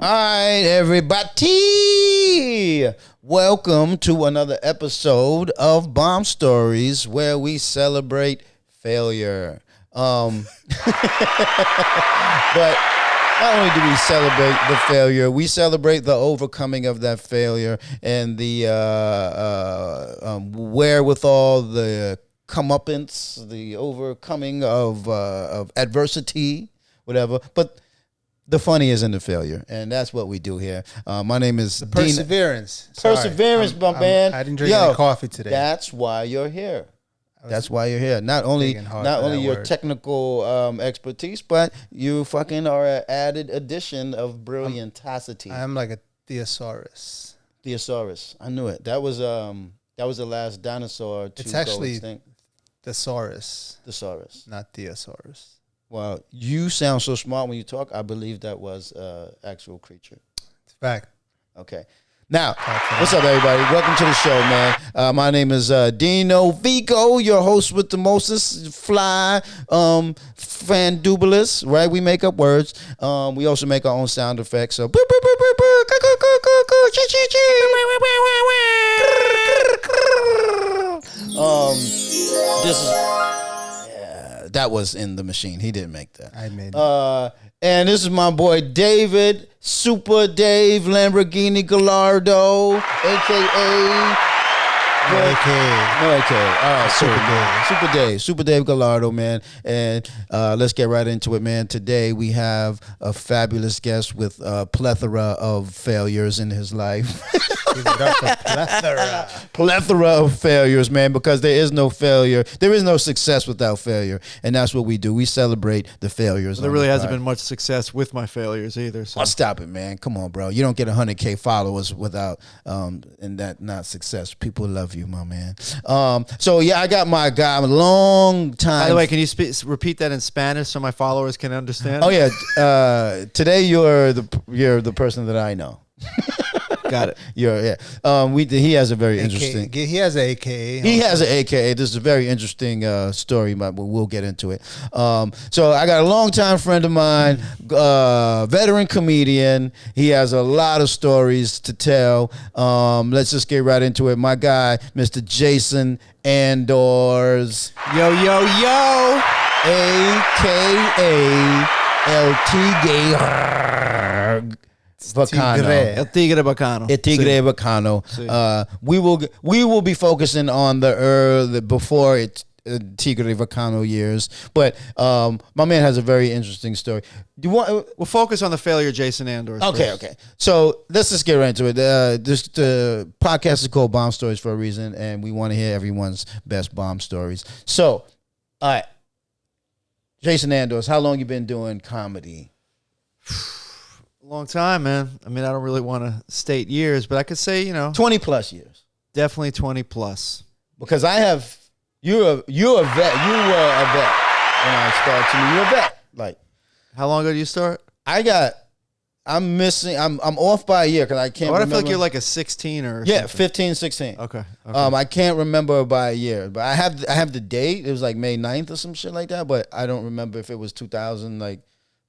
All right, everybody. Welcome to another episode of Bomb Stories, where we celebrate failure. But not only do we celebrate the failure, we celebrate the overcoming of that failure and the wherewithal, the comeuppance, the overcoming of adversity, whatever. But the funny is in the failure, and that's what we do here. My name is Perseverance. Perseverance, my man. I didn't drink any coffee today. That's why you're here. That's why you're here. Not only your technical expertise, but you fucking are an added addition of brilliantacity. I'm like a thesaurus. Thesaurus. I knew it. That was the last dinosaur to It's go actually extinct. Thesaurus, Thesaurus. not thesaurus. Well, you sound so smart when you talk. I believe that was actual creature. It's fact. Okay. Now, what's up, everybody? Welcome to the show, man. My name is Dino Vigo, your host with the mostest fly, fandubulous, right? We make up words. We also make our own sound effects. So, this is... that was in the machine. He didn't make that. I made it. And this is my boy David, Super Dave Lamborghini Gallardo, a.k.a. No AK. No AK. All right, Super Dave Gallardo, man. And let's get right into it, man. Today we have a fabulous guest with a plethora of failures in his life. Give it up for plethora. Plethora of failures, man, because there is no failure. There is no success without failure. And that's what we do. We celebrate the failures. Well, there really hasn't been much success with my failures either. So. Oh, stop it, man. Come on, bro. You don't get 100K followers without and that not success. People love you, my man. So, yeah, I got my guy a long time. By the way, can you repeat that in Spanish so my followers can understand? Oh, yeah. Today you're the person that I know. Got it. He has a very interesting. He has an AKA. He has an AKA. This is a very interesting story, but we'll get into it. So I got a longtime friend of mine, veteran comedian. He has a lot of stories to tell. Let's just get right into it. My guy, Mr. Jason Andors. Yo, yo, yo. AKA El Tigre. Bacano. El Tigre Bacano. El Tigre Bacano. We will be focusing on the before it Tigre Bacano years, but my man has a very interesting story. We'll focus on the failure, Jason Andors. Okay. So let's just get right into it. The podcast is called Bomb Stories for a reason, and we want to hear everyone's best bomb stories. So, all right, Jason Andors, how long you been doing comedy? Long time, man. I mean, I don't really want to state years, but I could say, 20 plus years. Definitely 20 plus. Because you're a vet. You were a vet when I started to me. You're a vet. Like, how long ago did you start? I'm off by a year because I can't remember. I feel like you're like a 16 or yeah, something. 15, 16. Okay. I can't remember by a year, but I have the date. It was like May 9th or some shit like that, but I don't remember if it was 2000 like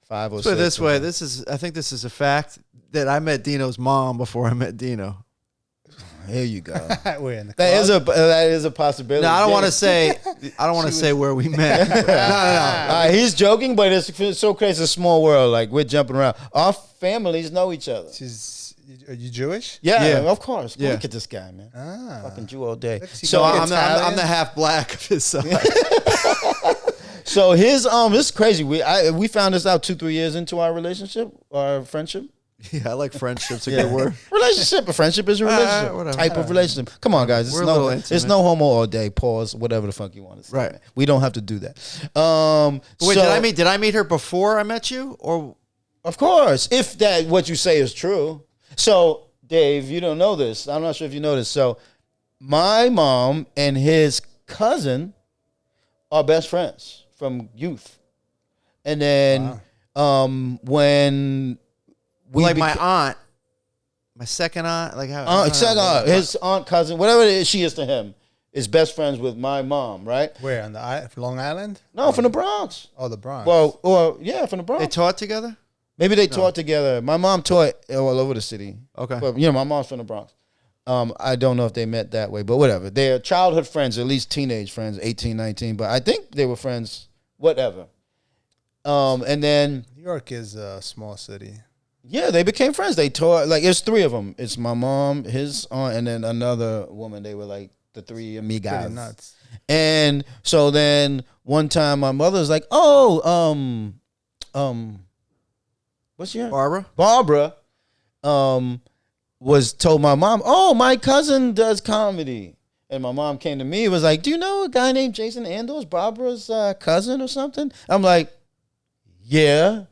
5 or 6. Put it this way, I think this is a fact that I met Dino's mom before I met Dino. Here you go. We're in the that is a possibility. No, I don't want to say where we met. No. He's joking, but it's so crazy. It's a small world. Like, we're jumping around. Our families know each other. Are you Jewish? Yeah, of course. Yeah. Look at this guy, man. Fucking Jew all day. So I'm the half black of his side. So his this is crazy. We found this out 2-3 years into our relationship, our friendship. Yeah, I like friendship's a good word. Relationship, a friendship is a relationship. Type of relationship. Come on, guys. It's no homo all day. Pause. Whatever the fuck you want to say. Right. Man. We don't have to do that. Wait, did I meet her before I met you, or? Of course, if that what you say is true. So, Dave, you don't know this. I'm not sure if you know this. So, my mom and his cousin are best friends from youth, and then when. My aunt, my second aunt, like how? His aunt, cousin, whatever it is, she is to him, is best friends with my mom, right? Where, Long Island? No, from the Bronx. Oh, the Bronx. Well, from the Bronx. They taught together? Maybe they taught together. My mom taught all over the city. Okay. But, my mom's from the Bronx. I don't know if they met that way, but whatever. They're childhood friends, at least teenage friends, 18, 19. But I think they were friends, whatever. And then... New York is a small city. Yeah, they became friends. They taught, like, it's three of them. It's my mom, his aunt, and then another woman. They were like the three amigas. Pretty nuts. And so then one time my mother was like, what's your name? Barbara was told my mom, oh, my cousin does comedy. And my mom came to me and was like, do you know a guy named Jason Andors, Barbara's cousin or something? I'm like, yeah.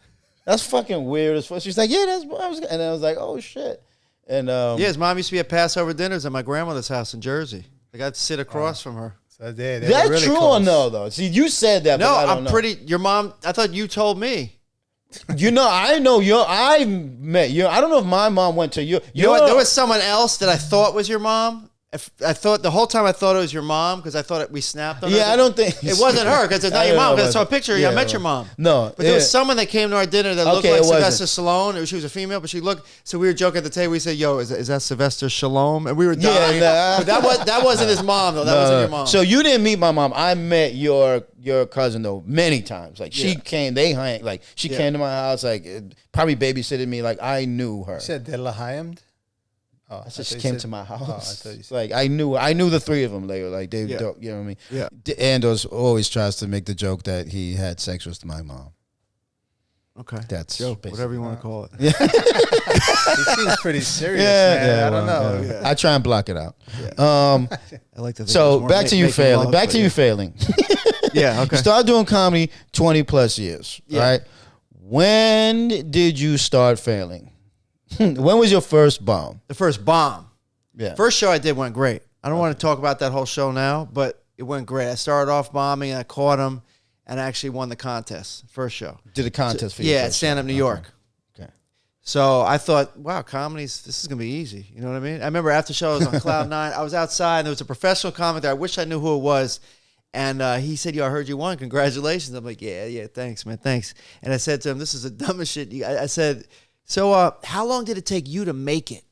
That's fucking weird as fuck. She's like, yeah, that's what I was. And I was like, oh, shit. And his mom used to be at Passover dinners at my grandmother's house in Jersey. I got to sit across from her. So they that's were really true close. or no, though? See, you said that, No, but I don't I'm know. pretty. Your mom. I thought you told me. I know I met you. I don't know if my mom went to you. You know what? There was someone else that I thought was your mom. I thought the whole time I thought it was your mom because I thought we snapped on her. Yeah, I don't think it wasn't her because it's not your mom. Because I saw a picture. Yeah, I met your mom. No, but there was someone that came to our dinner that looked Okay, like it wasn't. Sylvester Stallone. She was a female, but she looked. So we were joking at the table. We said, "Yo, is that Sylvester Shalom?" And we were dying. nah. But that wasn't his mom though. That wasn't your mom. So you didn't meet my mom. I met your cousin though many times. Like she came, they hang. Like she came to my house. Like probably babysitted me. Like I knew her. You said De La Hayamd? Oh, I she came to my house. Oh, I thought you said. Like I knew the three of them. They were like they, you know what I mean. Yeah. Andors always tries to make the joke that he had sex with my mom. Okay, That's joke, whatever you want to call it. He seems pretty serious, man. I don't know. Yeah. I try and block it out. I like to. Think So back to you failing. Back to you failing. Yeah. Okay. You started doing comedy 20 plus years, right? When did you start failing? When was your first bomb? The first bomb. Yeah. First show I did went great. I don't want to talk about that whole show now, but it went great. I started off bombing, and I caught him, and I actually won the contest. First show. Did a contest for you? Yeah, at Stand Up New York. Okay. So I thought, wow, this is going to be easy. You know what I mean? I remember after the show, I was on Cloud 9. I was outside, and there was a professional comic there. I wish I knew who it was. And he said, yo, I heard you won. Congratulations. I'm like, yeah, thanks, man, thanks. And I said to him, this is the dumbest shit. I said, so how long did it take you to make it?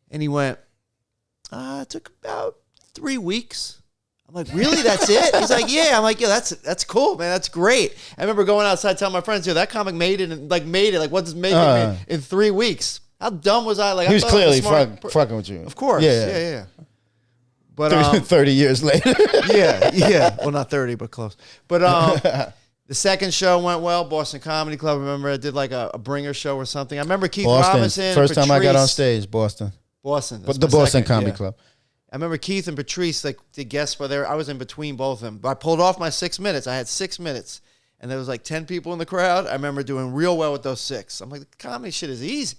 And he went, it took about 3 weeks. I'm like, really? That's it? He's like, yeah. I'm like, yeah, that's cool, man. That's great. I remember going outside telling my friends, yo, that comic made it. Like, what does make it in 3 weeks? How dumb was I? Like, He was I thought I clearly smart fucking with you. Of course. Yeah. But 30 years later. yeah. Well, not 30, but close. But the second show went well. Boston Comedy Club. Remember, I did like a bringer show or something. I remember Keith Robinson. First time I got on Patrice. stage, Boston. But The Boston Comedy Club. I remember Keith and Patrice, like the guests were there. I was in between both of them. But I pulled off my 6 minutes. I had 6 minutes. And there was like 10 people in the crowd. I remember doing real well with those 6. I'm like, the comedy shit is easy.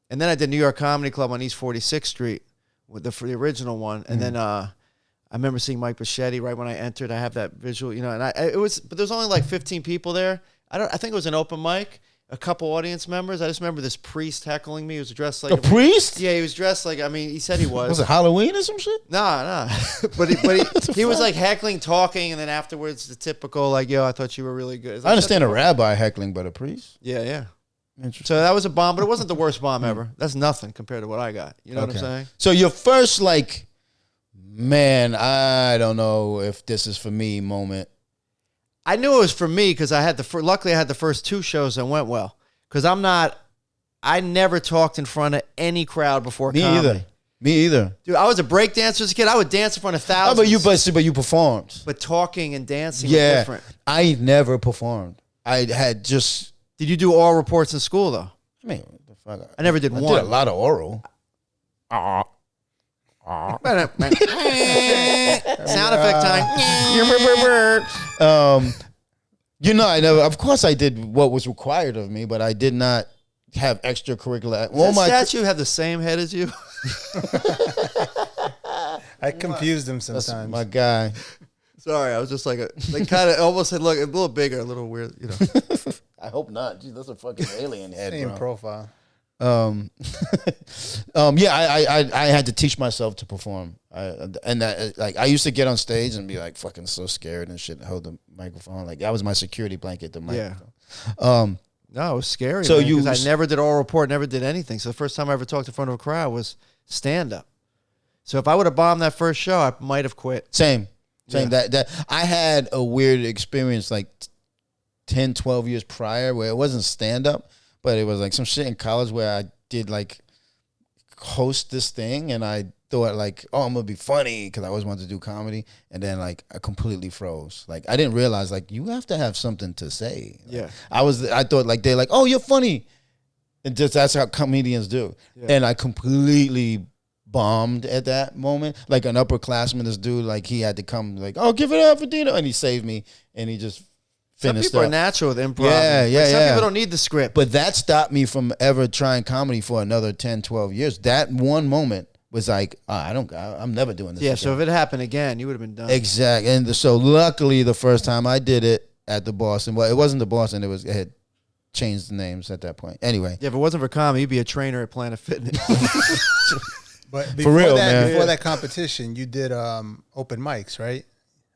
And then I did New York Comedy Club on East 46th Street for the original one. And then I remember seeing Mike Bichetti right when I entered. I have that visual, and but there was only like 15 people there. I think it was an open mic. A couple audience members. I just remember this priest heckling me. He was dressed like a priest? Yeah, he was dressed like. I mean, he said he was. Was it Halloween or some shit? Nah. but he was like heckling, talking, and then afterwards the typical like, "Yo, I thought you were really good." Like, I understand a rabbi heckling, but a priest? Yeah. Interesting. So that was a bomb, but it wasn't the worst bomb ever. That's nothing compared to what I got. You know what I'm saying? So your first man, I don't know if this is for me moment. I knew it was for me because luckily I had the first 2 shows that went well. Because I never talked in front of any crowd before comedy. Me either. Dude, I was a break dancer as a kid. I would dance in front of thousands. But you performed. But talking and dancing was different. I never performed. I had just. Did you do oral reports in school though? I mean, what the fuck? I never did I one. did a lot of oral. Sound effect time. I never. Of course, I did what was required of me, but I did not have extracurricular. Does that statue have the same head as you? I confused him sometimes. That's my guy. Sorry, I was just like kind of almost had look a little bigger, a little weird, I hope not. Gee, that's a fucking alien head, Same bro. profile. I had to teach myself to perform. I used to get on stage and be like fucking so scared and shit, hold the microphone. Like that was my security blanket, the microphone. No, it was scary. So because I never did oral report, never did anything. So the first time I ever talked in front of a crowd was stand up. So if I would have bombed that first show, I might have quit. Same. Yeah. That I had a weird experience like 10, 12 years prior where it wasn't stand up, but it was like some shit in college where I did like host this thing, and I thought like, oh, I'm gonna be funny because I always wanted to do comedy, and then like I completely froze. Like I didn't realize like you have to have something to say. Yeah. I thought like they're like, oh, you're funny, and just that's how comedians do. Yeah. And I completely bombed at that moment. Like an upperclassman, this dude, like he had to come like, oh, give it up for Dino, and he saved me, and he just Some finished people up. are natural with improv. Yeah, Some yeah. people don't need the script. But that stopped me from ever trying comedy for another 10, 12 years. That one moment was like, I'm never doing this yeah, again. so if it happened again, you would have been done. Exactly. And so luckily the first time I did it at the Boston, well, it wasn't the Boston, it had changed the names at that point. Anyway. Yeah, if it wasn't for comedy, you'd be a trainer at Planet Fitness. But before real, that, man. before that competition, you did open mics, right?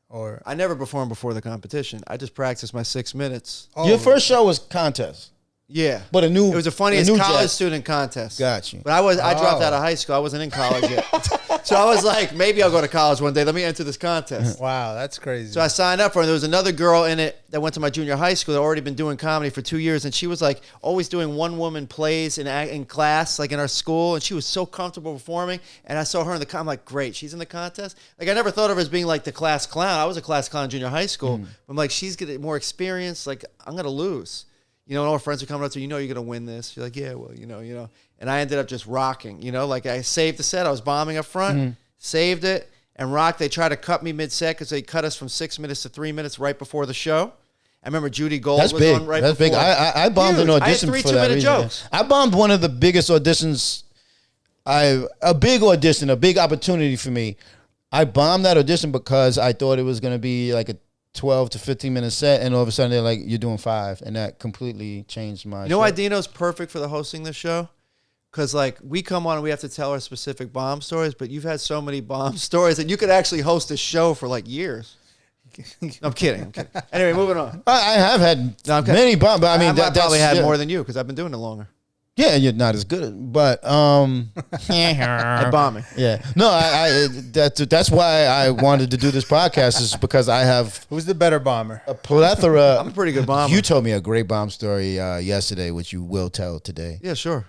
Or I never performed before the competition. I just practiced my 6 minutes. Your first show was contest. Yeah. But it was the funniest new college jet. student contest. Got you. But I dropped out of high school. I wasn't in college yet. So I was like, maybe I'll go to college one day. Let me enter this contest. wow, that's crazy. So I signed up for it. There was another girl in it that went to my junior high school that already been doing comedy for 2 years. And she was like always doing one-woman plays in class, like in our school. And she was so comfortable performing. And I saw her in the I'm like, great, she's in the contest. Like I never thought of her as being like the class clown. I was a class clown in junior high school. But I'm like, she's getting more experience. Like I'm going to lose. You know, and all her friends are coming up to you, you're going to win this. You're like, yeah, well, you know. And I ended up just rocking, like I saved the set. I was bombing up front, saved it, and rocked. They tried to cut me mid-set because they cut us from 6 minutes to 3 minutes right before the show. I remember Judy Gold was big. on right That's before. big. I bombed an audition I had 3 for that 2-minute reason. jokes. I bombed one of the biggest auditions. A big audition, a big opportunity for me. I bombed that audition because I thought it was going to be like a 12 to 15 minute set, and all of a sudden they're like, you're doing 5, and that completely changed my You know show. why Dino's perfect for the hosting this show? Because like we come on and we have to tell our specific bomb stories, but you've had so many bomb stories that you could actually host a show for like years. No, I'm kidding. Anyway, moving on. I have had many bombs, but I mean, I probably that's had more than you because I've been doing it longer. Yeah, you're not as good, but At bombing. yeah, no, that's why I wanted to do this podcast, is because I have who's the better bomber? a plethora. I'm a pretty good bomber. You told me a great bomb story yesterday, which you will tell today. Yeah, sure.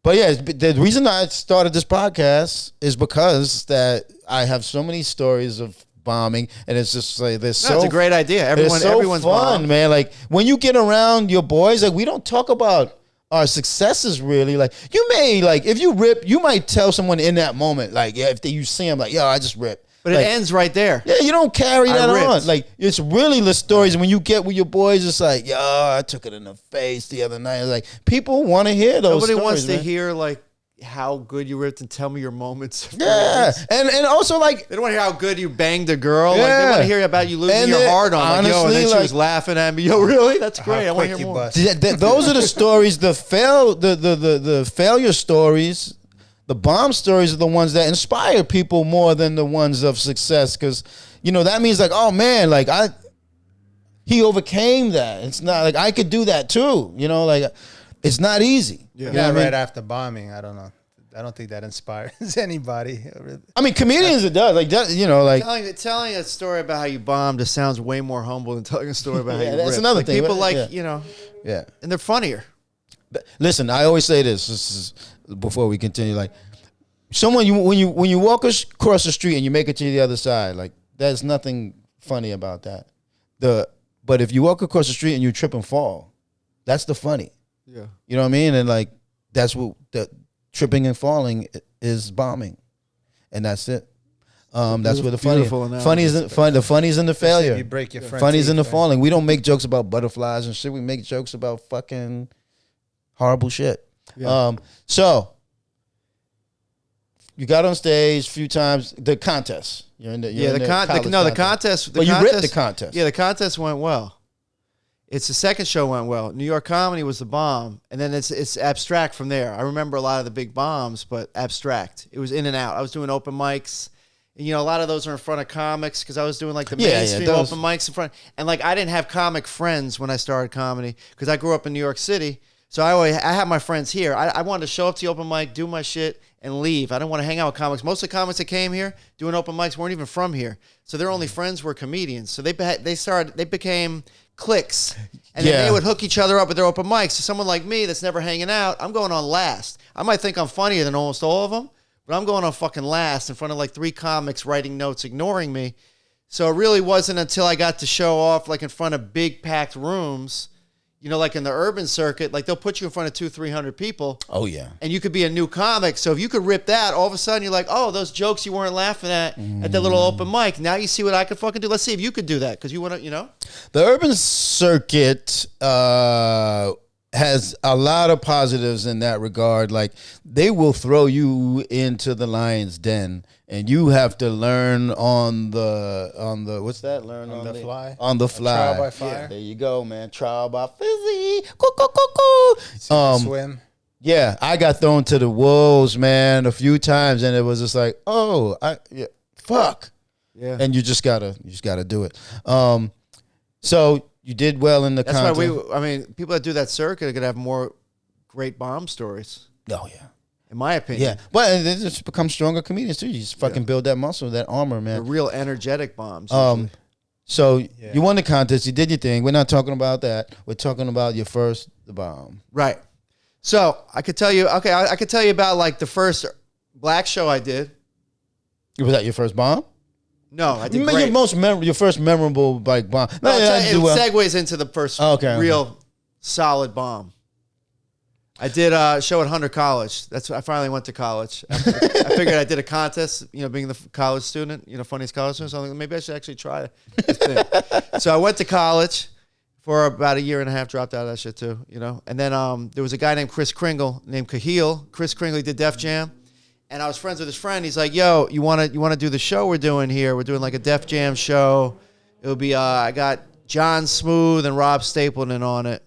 But yeah, the reason I started this podcast is because that I have so many stories of bombing, and it's just like It's a great idea. Everyone's fun, bombed. man. Like when you get around your boys, like we don't talk about our successes really. Like you may, like if you rip, you might tell someone in that moment, like yeah, if you see them, like yo, I just ripped. But like, it ends right there. yeah, you don't carry that ripped. on. Like it's really the stories. And when you get with your boys, it's like, yo, I took it in the face the other night. Like people want to hear those. Nobody stories, wants to man. hear like how good you ripped and tell me your moments. Yeah, and also like They don't want to hear how good you banged a girl. Like they Yeah. want to hear about you losing And your then, heart on. Like, yo, and then honestly, she was laughing at me. Yo, really? That's great. I want to hear more. those are the stories. The failure stories, the bomb stories are the ones that inspire people more than the ones of success, because that means like, oh man, like he overcame that. It's not like I could do that too. Like it's not easy. Yeah. You know what I mean? Right after bombing, I don't know. I don't think that inspires anybody. I mean, comedians it does. Like that, like Telling a story about how you bombed just sounds way more humble than telling a story about how Yeah, you that's ripped. another Like, thing. People like, Yeah. yeah. and they're funnier. Listen, I always say this is before we continue. Like, when you walk across the street and you make it to the other side, like there's nothing funny about that. But if you walk across the street and you trip and fall, that's the funny. Yeah. You know what I mean? And like that's what the tripping and falling is bombing, and that's it. That's where the Beautiful analogy. funny is the funny is in the failure. You break your front Funny's teeth, in the right? falling. We don't make jokes about butterflies and shit. We make jokes about fucking horrible shit. Yeah. So you got on stage a few times. The contest. You're in the contest. But you ripped the contest. Yeah, the contest went well. It's the second show went well. New York Comedy was the bomb, and then it's abstract from there. I remember a lot of the big bombs, but abstract. It was in and out. I was doing open mics And, you know, a lot of those are in front of comics because I was doing like the Yeah, mainstream those- open mics in front. And like I didn't have comic friends when I started comedy because I grew up in New York City. So I had my friends here. I wanted to show up to the open mic, do my shit, and leave. I didn't want to hang out with comics. Most of the comics that came here doing open mics weren't even from here. So their only friends were comedians. So they became cliques. And then they would hook each other up with their open mics. So someone like me that's never hanging out, I'm going on last. I might think I'm funnier than almost all of them, but I'm going on fucking last in front of like 3 comics writing notes, ignoring me. So it really wasn't until I got to show off like in front of big packed rooms, you know, like in the urban circuit, like they'll put you in front of 200-300 people. Oh yeah. And you could be a new comic. So if you could rip that, all of a sudden you're like, oh, those jokes you weren't laughing at that little open mic. Now you see what I could fucking do. Let's see if you could do that. Because you want to, you know. The urban circuit has a lot of positives in that regard. Like they will throw you into the lion's den, and you have to learn on the what's that? Learn On the fly? On the fly. Trial by fire? Yeah, there you go, man. Trial by fizzy. Coo, coo, coo, coo. Swim. Yeah, I got thrown to the wolves, man, a few times, and it was just like, fuck. Yeah. And you just gotta do it. So you did well in the That's content. why I mean, people that do that circuit are going to have more great bomb stories, Oh yeah. in my opinion. Yeah, but they just become stronger comedians too. You just fucking build that muscle, that armor, The man. real energetic bombs. usually. So Yeah. you won the contest, you did your thing. We're not talking about that. We're talking about your first the bomb. Right. So I could tell you, okay, I could tell you about like the first black show I did. Was that your first bomb? No, I did Your great. your first memorable like bomb. No, No, yeah, it do well. segues into the first Okay. real solid bomb. I did a show at Hunter College. That's I finally went to college. I figured I did a contest, you know, being the college student, you know, funniest college student. So I was like, maybe I should actually try this thing. So I went to college for about a year and a half, dropped out of that shit too, you know. And then there was a guy named Chris Kringle, named Cahill. Chris Kringle, he did Def Jam. And I was friends with his friend. He's like, yo, you wanna do the show we're doing here? We're doing like a Def Jam show. It'll be I got John Smooth and Rob Stapleton on it.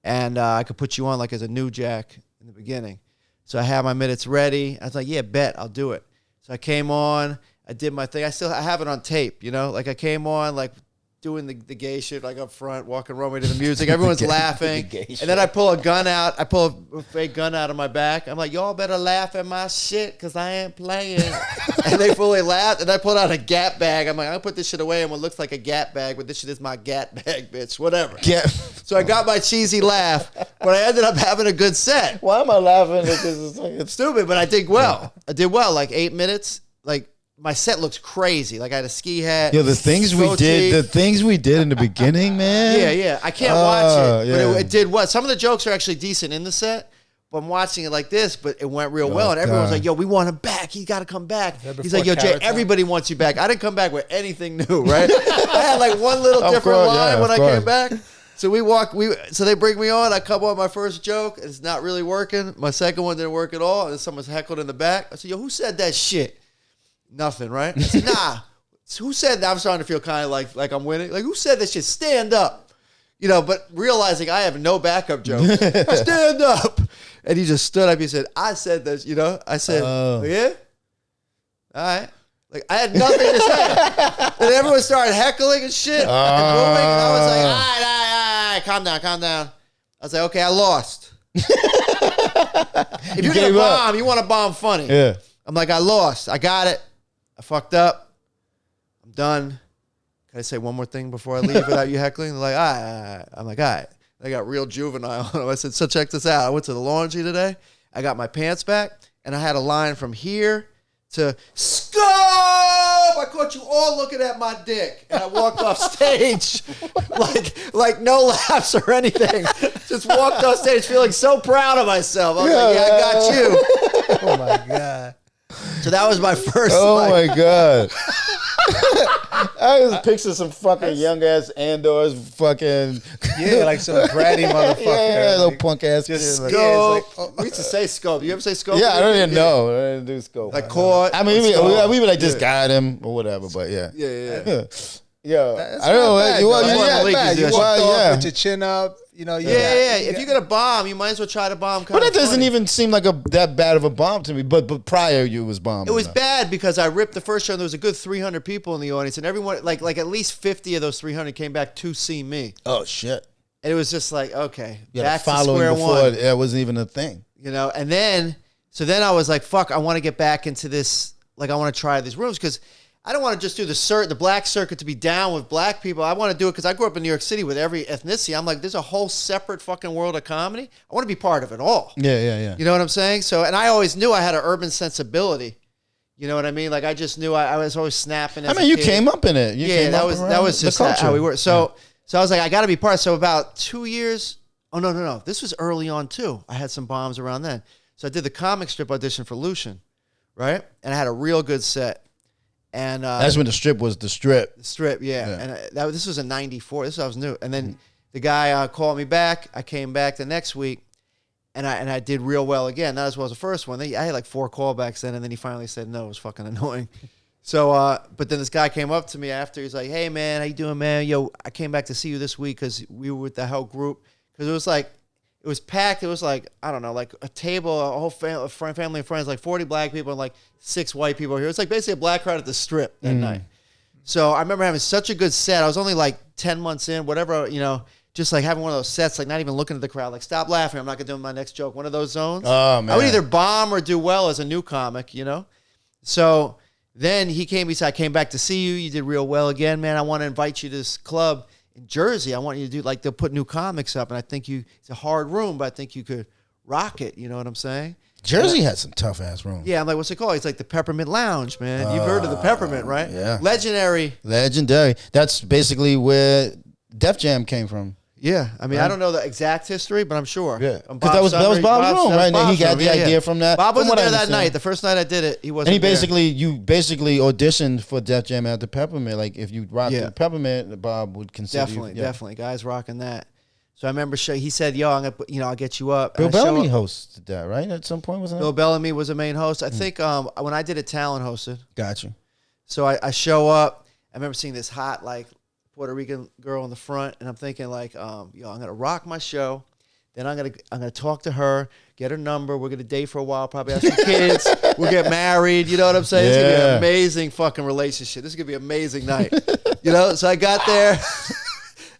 And I could put you on like as a new Jack in the beginning. So I had my minutes ready. I was like, yeah, bet, I'll do it. So I came on, I did my thing. I have it on tape, you know? Like I came on like doing the gay shit like up front, walking runway to the music. Everyone's laughing. And then I pull a gun out. I pull a fake gun out of my back. I'm like, y'all better laugh at my shit because I ain't playing. And they fully laughed. And I pulled out a Gap bag. I'm like, I'll put this shit away in what looks like a Gap bag, but this shit is my Gap bag, bitch. Whatever. Yeah. So I got my cheesy laugh, but I ended up having a good set. Why am I laughing? Because it's Stupid, but I did well. I did well, like 8 minutes. Like my set looks crazy. Like I had a ski hat. Yo, the things we did in the beginning, man. Yeah. I can't watch it, yeah. but it did well. Some of the jokes are actually decent in the set, but I'm watching it like this, but it went real well. And everyone's God. like, yo, we want him back. He got to come back. that He's like, yo, before Jay, Carrot Top? everybody wants you back. I didn't come back with anything new, right? I had like one little Of different course, line yeah, when of I course. came back. So so they bring me on. I come on my first joke. It's not really working. My second one didn't work at all. And someone's heckled in the back. I said, yo, who said that shit? Nothing, right? I said, nah. Who said that? I'm starting to feel kind of like I'm winning. Like, who said that shit? Stand up. You know, but realizing I have no backup joke. Stand up. And he just stood up. He said, I said this, you know? I said, yeah? All right. Like, I had nothing to say. And everyone started heckling and shit. And booing. And I was like, all right. Calm down. I was like, okay, I lost. If you're going to bomb, you want to bomb funny. Yeah. I'm like, I lost. I got it. I fucked up. I'm done. Can I say one more thing before I leave without you heckling? They're like, all right. I'm like, all right. They got real juvenile on them. I said, so check this out. I went to the laundry today. I got my pants back, and I had a line from here to scope. I caught you all looking at my dick, and I walked off stage like no laughs or anything. Just walked off stage feeling so proud of myself. I was like, yeah, I got you. Oh my God. So that was my first. Oh my God. I just picture some fucking young ass Andors fucking Yeah, like some bratty motherfucker. yeah, little like, punk ass just kid. scope. Scope. Yeah, it's like, We used to say scope. You ever say scope? Yeah, I don't even know. I didn't do scope. Like court. I mean, scope. we would like just guide him or whatever, but yeah. Yeah. Yeah, That's I don't know. not bad, You though. well, That's yeah, not bad. bad. You You walk well, Off yeah. with your chin up. Yeah. If you're gonna bomb, you might as well try to bomb. But that doesn't even seem like that bad of a bomb to me. But prior, you was bombing. It was bad because I ripped the first show. And there was a good 300 people in the audience, and everyone, like at least 50 of those 300 came back to see me. Oh shit! And it was just like, okay, back to square one. It wasn't even a thing. And then I was like, fuck, I want to get back into this. Like, I want to try these rooms because I don't want to just do the black circuit to be down with black people. I want to do it because I grew up in New York City with every ethnicity. I'm like, there's a whole separate fucking world of comedy. I want to be part of it all. Yeah. You know what I'm saying? So, and I always knew I had an urban sensibility. You know what I mean? Like, I just knew I was always snapping. As you came up in it. That was just how we were. So I was like, I got to be part. So about 2 years. Oh no. This was early on too. I had some bombs around then. So I did the comic strip audition for Lucian, right? And I had a real good set. And that's when the strip was the strip. The strip, yeah. And this was in '94. This was I was new. And then the guy called me back. I came back the next week, and I did real well again. Not as well as the first one. I had like 4 callbacks then, and then he finally said no. It was fucking annoying. So, but then this guy came up to me after. He's like, "Hey man, how you doing, man? Yo, I came back to see you this week because we were with the whole group because it was like." It was packed. It was like, I don't know, like a table, a whole family and friends, like 40 black people and like 6 white people here. It's like basically a black crowd at the strip that night. So I remember having such a good set. I was only like 10 months in, whatever, just like having one of those sets, like not even looking at the crowd, like stop laughing. I'm not going to do my next joke. One of those zones. Oh, man. I would either bomb or do well as a new comic, So then he said, I came back to see you. You did real well again, man. I want to invite you to this club in Jersey. I want you to do, like, they'll put new comics up, and I think it's a hard room, but I think you could rock it. You know what I'm saying? Jersey had some tough ass rooms. Yeah, I'm like, what's it called? It's like the Peppermint Lounge, man. You've heard of the Peppermint, right? Yeah. Legendary. That's basically where Def Jam came from. Yeah, I mean, I don't know the exact history, but I'm sure. Yeah, because that was Bob's room, right? And he got the idea from that. Bob wasn't there that night. The first night I did it, he wasn't. And you basically auditioned for Def Jam at the Peppermint. Like if you rocked the Peppermint, Bob would consider definitely, guys rocking that. So I remember he said, "Yo, I'll get you up." Bill Bellamy hosted that, right? At some point, wasn't it? Bill Bellamy was the main host. I think when I did it, Talent hosted. Gotcha. So I show up. I remember seeing this hot Puerto Rican girl in the front, and I'm thinking I'm gonna rock my show. Then I'm gonna talk to her, get her number. We're gonna date for a while, probably have some kids. We'll get married. You know what I'm saying? It's gonna be an amazing fucking relationship. This is gonna be an amazing night. So I got there,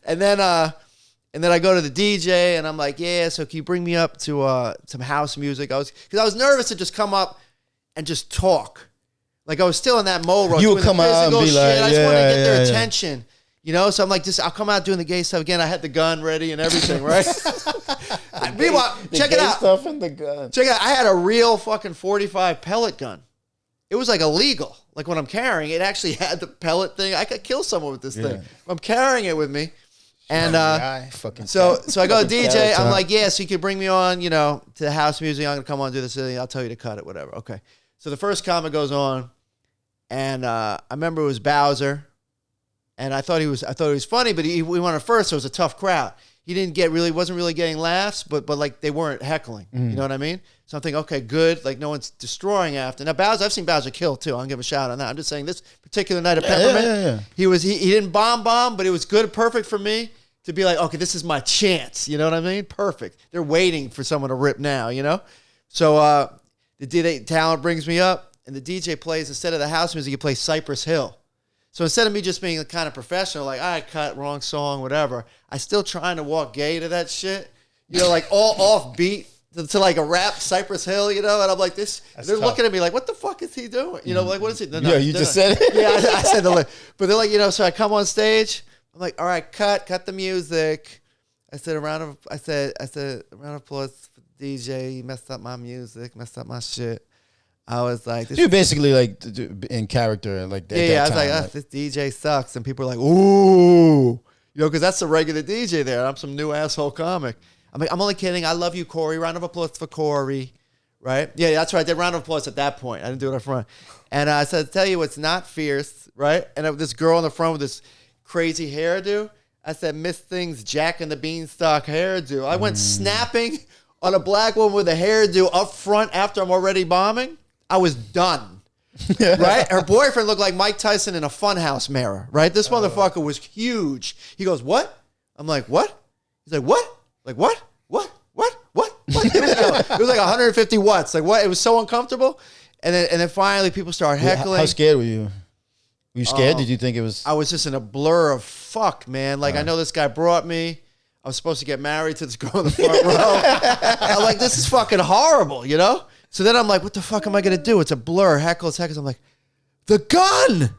and then I go to the DJ, and I'm like, yeah. So can you bring me up to some house music? Because I was nervous to just come up and just talk. Like I was still in that mode. You would come out and be like, I just wanted to get their attention. So I'm like, I'll come out doing the gay stuff again. I had the gun ready and everything, right? Meanwhile, check it out. Stuff in the gun. Check it out. I had a real fucking 45 pellet gun. It was like illegal. Like when I'm carrying it, actually had the pellet thing. I could kill someone with this thing. I'm carrying it with me. And so I go to DJ. I'm like, yeah, so you could bring me on, to the house music. I'm gonna come on and do this. I'll tell you to cut it, whatever. Okay. So the first comic goes on, and I remember it was Bowser. And I thought he was funny, but we went on first, so it was a tough crowd. He wasn't really getting laughs, but like they weren't heckling. You know what I mean? So I'm thinking, okay, good. Like no one's destroying after. Now Bowser, I've seen Bowser kill too. I'll give a shout on that. I'm just saying this particular night at Peppermint, he didn't bomb, but it was good, perfect for me to be like, okay, this is my chance. You know what I mean? Perfect. They're waiting for someone to rip now. So the DJ talent brings me up, and the DJ plays, instead of the house music, he plays Cypress Hill. So instead of me just being kind of professional, like, all right, cut, wrong song, whatever, I still trying to walk gay to that shit, like all off beat to like a rap Cypress Hill, and I'm like, they're tough. Looking at me like, what the fuck is he doing? Like, what is he? No, you just said it? Yeah, I said the but they're like, so I come on stage, I'm like, all right, cut the music. I said, a round of applause for the DJ. He messed up my music, messed up my shit. I was like, you basically like in character, like that. Yeah, I was like, this DJ sucks, and people are like, ooh, because that's the regular DJ there. And I'm some new asshole comic. I'm like, I'm only kidding. I love you, Corey. Round of applause for Corey, right? Yeah, that's right. I did round of applause at that point. I didn't do it up front. And I said, tell you what's not fierce, right? And this girl in the front with this crazy hairdo. I said, Miss Thing's Jack and the Beanstalk hairdo. I went snapping on a black woman with a hairdo up front after I'm already bombing. I was done, right? Her boyfriend looked like Mike Tyson in a funhouse mirror, right? This motherfucker was huge. He goes, what? I'm like, what? He's like, what? Like, what? What? What? What? What? It was like 150 watts. Like, what? It was so uncomfortable. And then finally people started heckling. How scared were you? Were you scared? Did you think it was? I was just in a blur of fuck, man. Like, I know this guy brought me. I was supposed to get married to this girl in the front row. I'm like, this is fucking horrible, you know? So then I'm like, what the fuck am I going to do? It's a blur. Heckles. I'm like, the gun.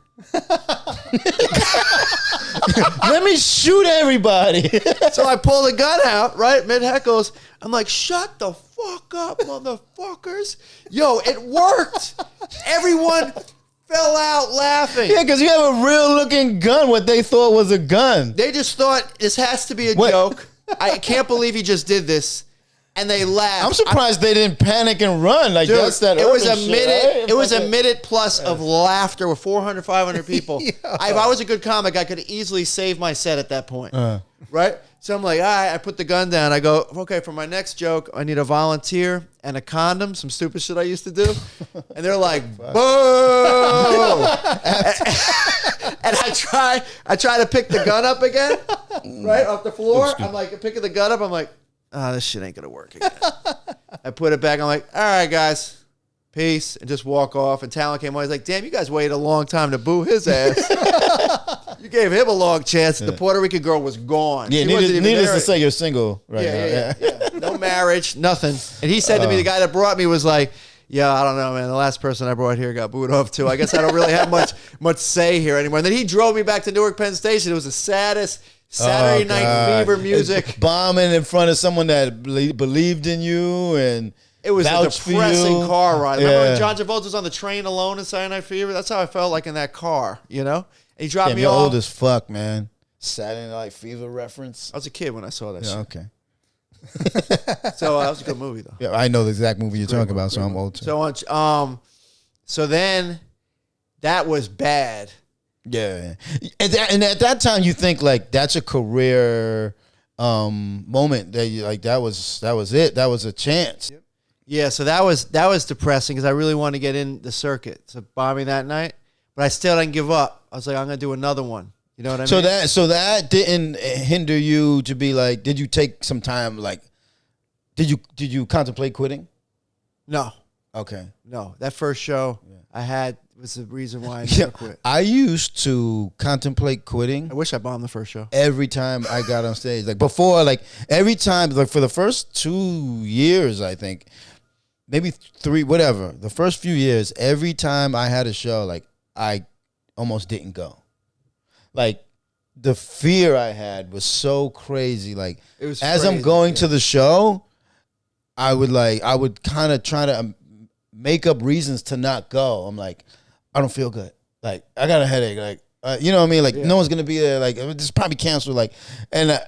Let me shoot everybody. So I pull the gun out, right? Mid heckles. I'm like, shut the fuck up, motherfuckers. Yo, it worked. Everyone fell out laughing. Yeah, because you have a real looking gun, what they thought was a gun. They just thought this has to be a joke. I can't believe he just did this. And they laughed. I'm surprised they didn't panic and run. Like, dude, that's that. It was a shit, minute. right? It was a minute plus of laughter with 400, 500 people. If I was a good comic, I could easily save my set at that point. Right? So I'm like, all right, I put the gun down. I go, okay, for my next joke, I need a volunteer and a condom, some stupid shit I used to do. And they're like, boo! And I try to pick the gun up again, right, off the floor. I'm like, picking the gun up. I'm like, this shit ain't gonna work again. I put it back. I'm like, all right, guys, peace, and just walk off. And Talon came on. He's like, damn, you guys waited a long time to boo his ass. You gave him a long chance. The Puerto Rican girl was gone. Yeah, needless to say, you're single right now. Yeah. No marriage, nothing. And he said to me, the guy that brought me was like, yeah, I don't know, man. The last person I brought here got booed off too. I guess I don't really have much say here anymore. And then he drove me back to Newark Penn Station. It was the saddest Saturday Night Fever music. Bombing in front of someone that believed in you and it was a depressing car ride. Remember when John Travolta was on the train alone in Saturday Night Fever? That's how I felt like in that car, you know? And he dropped me you're off. old as fuck, man. Saturday Night Fever reference. I was a kid when I saw that shit. Okay. So that was a good movie, though. Yeah, I know the exact movie you're talking about, so I'm old too. So then that was bad. Yeah, and at that time you think like that's a career moment that you like that was it, that was a chance. Yep. Yeah, so that was depressing because I really wanted to get in the circuit. So bombing that night, but I still didn't give up. I was like, I'm gonna do another one. You know what I mean? So that didn't hinder you to be like, did you take some time? Like, did you contemplate quitting? No. Okay. No, that first show I had was the reason why I never quit. I used to contemplate quitting. I wish I bombed the first show. Every time I got on stage, like before, like every time, like for the first 2 years, I think, maybe 3, whatever. The first few years, every time I had a show, like I almost didn't go. Like the fear I had was so crazy. Like it was as crazy, I'm going to the show, I would kind of try to make up reasons to not go. I'm like, I don't feel good. Like I got a headache. Like you know what I mean? Like no one's gonna be there. Like this probably canceled. Like, and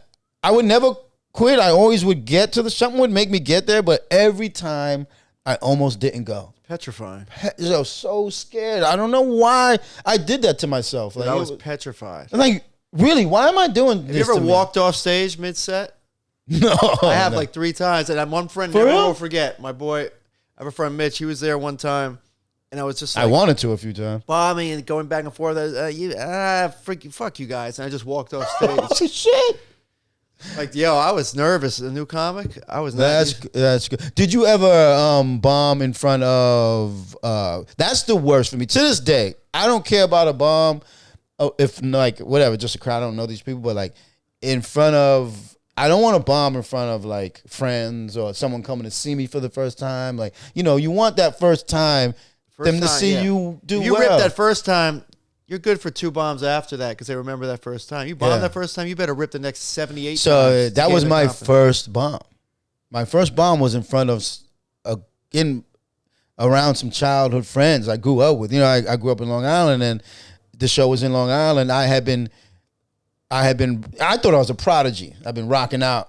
I would never quit. I always would get to something would make me get there, but every time I almost didn't go. Petrifying. I was so scared. I don't know why I did that to myself. Like I was petrified. Like really, why am I doing this? Have you ever to me? walked off stage mid-set? No, I have like 3 times, and one friend never will forget. My boy, I have a friend Mitch. He was there one time, and I was just like, I wanted to a few times. bombing and going back and forth. Fuck you guys, and I just walked off stage. Oh shit! Like I was nervous. A new comic, I was. That's good. Did you ever bomb in front of? That's the worst for me to this day. I don't care about a bomb. If like whatever, just a crowd. I don't know these people, but like in front of. I don't want to bomb in front of like friends or someone coming to see me for the first time. Like, you know, you want that first time them to see you do well. You rip that first time, you're good for 2 bombs after that because they remember that first time. You bombed that first time, you better rip the next 78 times. So that was my first bomb. My first bomb was in front of around some childhood friends I grew up with. You know, I grew up in Long Island and the show was in Long Island. I thought I was a prodigy. I've been rocking out.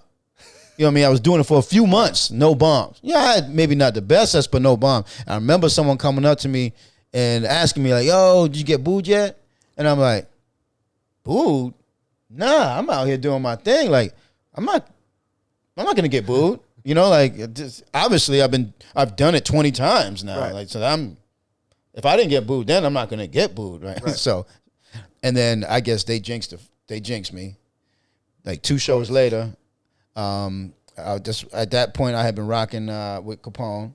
You know what I mean? I was doing it for a few months, no bombs. Yeah, I had maybe not the best sets, but no bomb. I remember someone coming up to me and asking me like, yo, did you get booed yet? And I'm like, booed? Nah, I'm out here doing my thing. Like, I'm not gonna get booed. You know, like just, obviously I've done it 20 times now. Right. Like, so if I didn't get booed then, I'm not gonna get booed, right? So, and then I guess they jinxed me. Like 2 shows later, I just at that point I had been rocking with Capone,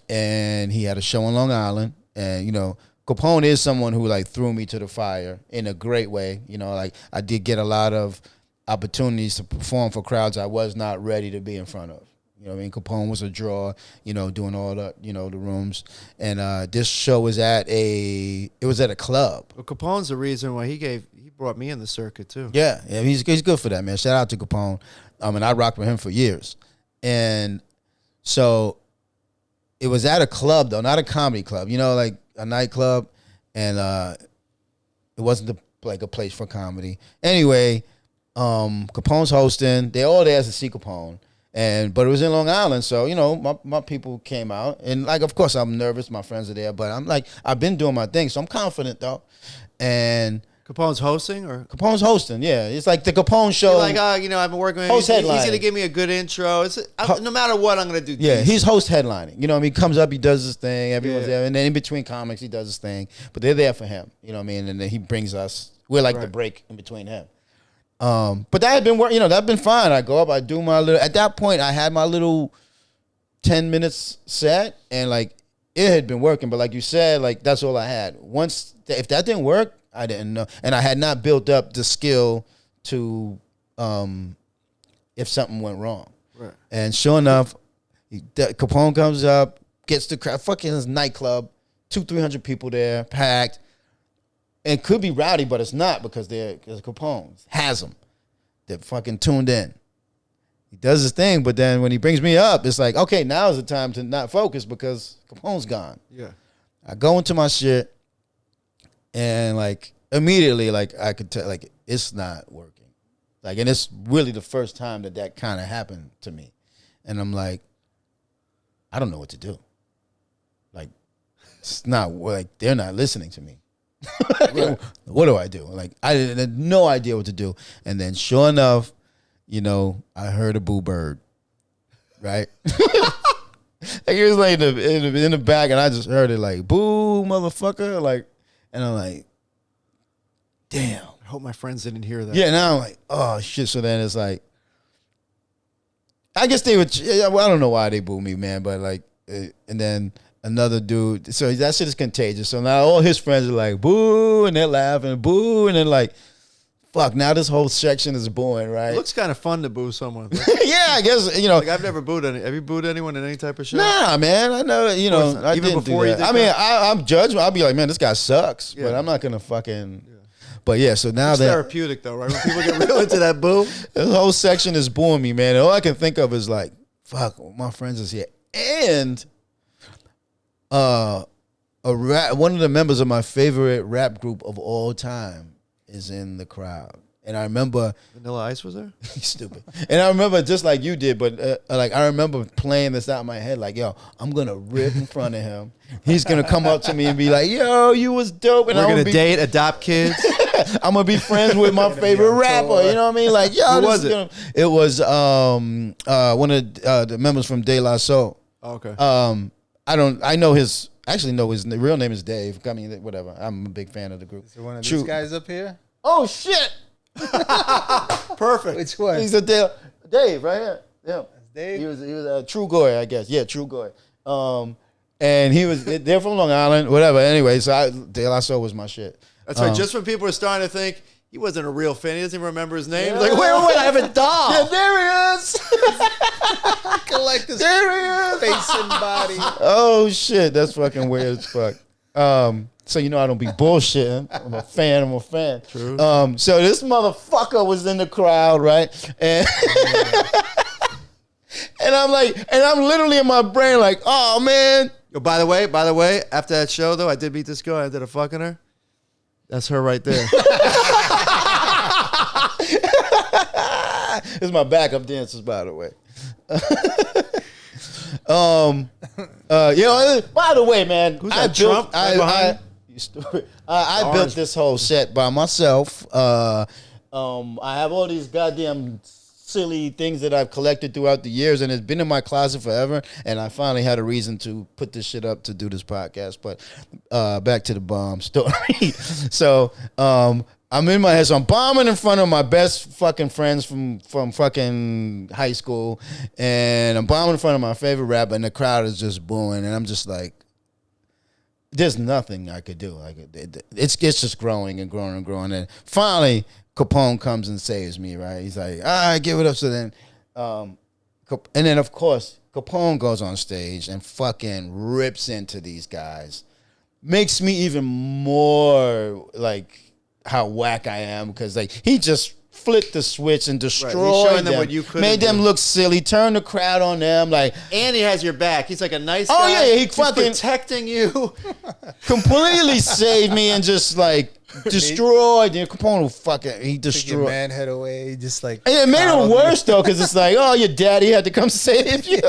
and he had a show in Long Island, and you know Capone is someone who like threw me to the fire in a great way. You know, like I did get a lot of opportunities to perform for crowds I was not ready to be in front of. You know what I mean? Capone was a draw, you know, doing all the, you know, the rooms. And this show was at a club. Well, Capone's the reason why he brought me in the circuit too. Yeah, he's good for that, man. Shout out to Capone. And I rocked with him for years. And so it was at a club though, not a comedy club, you know, like a nightclub. And it wasn't like a place for comedy. Anyway, Capone's hosting. They all there to see Capone. But it was in Long Island, so you know my people came out, and like of course I'm nervous. My friends are there, but I'm like I've been doing my thing, so I'm confident though. And Capone's hosting, or Capone's hosting, yeah. It's like the Capone show. You're like, you know, I've been working with him. He's gonna give me a good intro. No matter what, I'm gonna do. Yeah, he's host headlining. You know what I mean? He comes up, he does his thing. Everyone's there, and then in between comics, he does his thing. But they're there for him. You know what I mean? And then he brings us. We're like the break in between him. But that had been work, you know, that'd been fine. I go up, I do my little. At that point, I had my little 10 minutes set, and like it had been working. But like you said, like that's all I had. Once if that didn't work, I didn't know, and I had not built up the skill to if something went wrong. Right. And sure enough, Capone comes up, gets the crowd. Fucking this nightclub, 200-300 people there, packed. It could be rowdy, but it's not because Capone has them. They're fucking tuned in. He does his thing, but then when he brings me up, it's like, okay, now's the time to not focus because Capone's gone. Yeah. I go into my shit, and like immediately, like I could tell, like it's not working. Like, and it's really the first time that kind of happened to me, and I'm like, I don't know what to do. Like, it's not like they're not listening to me. Right. What do I do? Like I had no idea what to do, and then sure enough, you know, I heard a boo bird, right? Like he was like in the back, and I just heard it like boo motherfucker, like, and I'm like, damn. I hope my friends didn't hear that. Yeah, now I'm like, oh shit. So then it's like, I guess they would. I don't know why they boo me, man, but like, and then. Another dude, so that shit is contagious. So now all his friends are like, boo, and they're laughing, boo, and then like, fuck, now this whole section is booing, right? It looks kind of fun to boo someone. Like, yeah, I guess, you know. Like, I've never booed any. Have you booed anyone in any type of show? Nah, man, I know, you know, I even didn't before do you that. did I mean, that? I'm judged. I'll be like, man, this guy sucks, but I'm not going to fucking, but yeah, so now it's therapeutic though, right? When people get real into that boo. This whole section is booing me, man. And all I can think of is like, fuck, my friends is here. And, one of the members of my favorite rap group of all time is in the crowd, and I remember Vanilla Ice was there. Stupid. And I remember just like you did, but like I remember playing this out in my head, like, yo, I'm gonna rip in front of him. He's gonna come up to me and be like, yo, you was dope, and we're I'm gonna date, adopt kids. I'm gonna be friends with my favorite rapper. You know what I mean? Like, yo, who was it? It was one of the members from De La Soul. Oh, okay. I know his. Actually, no, his real name is Dave. I mean, whatever. I'm a big fan of the group. Is it one of these guys up here? Oh shit! Perfect. Which one? He's a Dave right here. Yeah, That's Dave. He was a True Goy, I guess. Yeah, True Goy. And he was they're from Long Island, whatever. Anyway, so De La Soul was my shit. That's right. Just when people are starting to think he wasn't a real fan, he doesn't even remember his name. He's like, wait, I have a doll. Yeah, there he is. Collect his There he is. face and body. Oh shit, that's fucking weird as fuck. So you know I don't be bullshitting. I'm a fan. True. So this motherfucker was in the crowd, right? And and I'm like, and I'm literally in my brain like, oh man. Yo, by the way, after that show though, I did meet this girl. I ended up fucking her. That's her right there. This is my backup dancers, by the way. By the way, man, who's that? Trump? I built this whole set by myself. I have all these goddamn silly things that I've collected throughout the years, and it's been in my closet forever. And I finally had a reason to put this shit up to do this podcast. But back to the bomb story. So I'm in my head, so I'm bombing in front of my best fucking friends from fucking high school, and I'm bombing in front of my favorite rapper, and the crowd is just booing, and I'm just like, there's nothing I could do. Like it's just growing and growing and growing, and finally Capone comes and saves me. Right? He's like, all right, give it up. So then, and then of course Capone goes on stage and fucking rips into these guys, makes me even more like how whack I am, because like he just flipped the switch and destroyed showing them, what you couldn't made them do. look silly, turned the crowd on them, like And he has your back. He's like a nice guy. Oh, yeah, he He's fucking- protecting you. completely saved me and just like destroyed. And Capone fucking he Took your destroyed. man head away, just like. And it made coddled it you. worse though, because it's like, oh, your daddy had to come save you.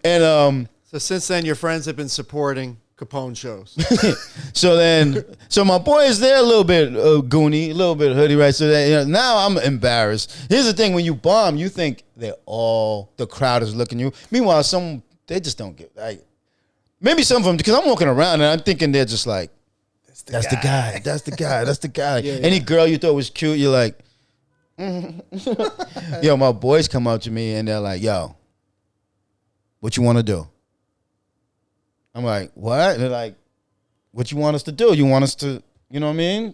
And So since then, your friends have been supporting Capone shows. so my boy is there a little bit goony, a little bit hoodie, right? So that, now I'm embarrassed. Here's the thing: when you bomb, you think the crowd is looking at you. Meanwhile, they just don't get like. Maybe some of them, because I'm walking around and I'm thinking they're just like, that's the guy, that's the guy, that's the guy. Any girl you thought was cute, you're like, yo, my boys come up to me and they're like, yo, what you want to do? I'm like, what? And they're like, what you want us to do? You want us to, you know what I mean?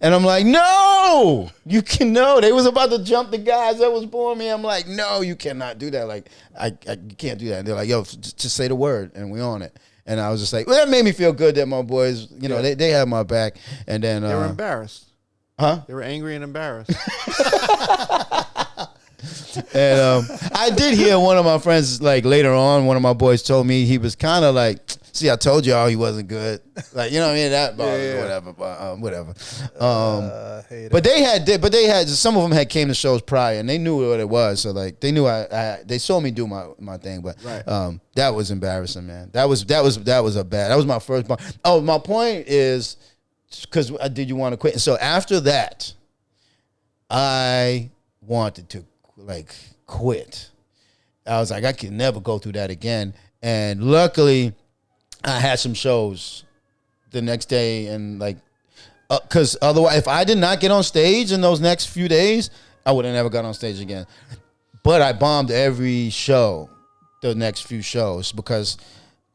And I'm like, no, you can no. They was about to jump the guys that was booing me. I'm like, no, you cannot do that. Like, you can't do that. And they're like, yo, just say the word and we on it. And I was just like, well, that made me feel good that my boys, they had my back. And then They were embarrassed. Huh? They were angry and embarrassed. And I did hear one of my friends, like later on, one of my boys told me he was kind of like, see, I told y'all he wasn't good. Like, you know what I mean? That whatever, but whatever. But they had some of them had came to shows prior and they knew what it was. So like they knew they saw me do my thing, but that was embarrassing, man. That was my first bomb. Oh, my point is, because did you want to quit? And so after that, I wanted to like quit. I was like, I can never go through that again. And luckily, I had some shows the next day, and like, because otherwise, if I did not get on stage in those next few days, I would have never got on stage again. But I bombed every show, the next few shows, because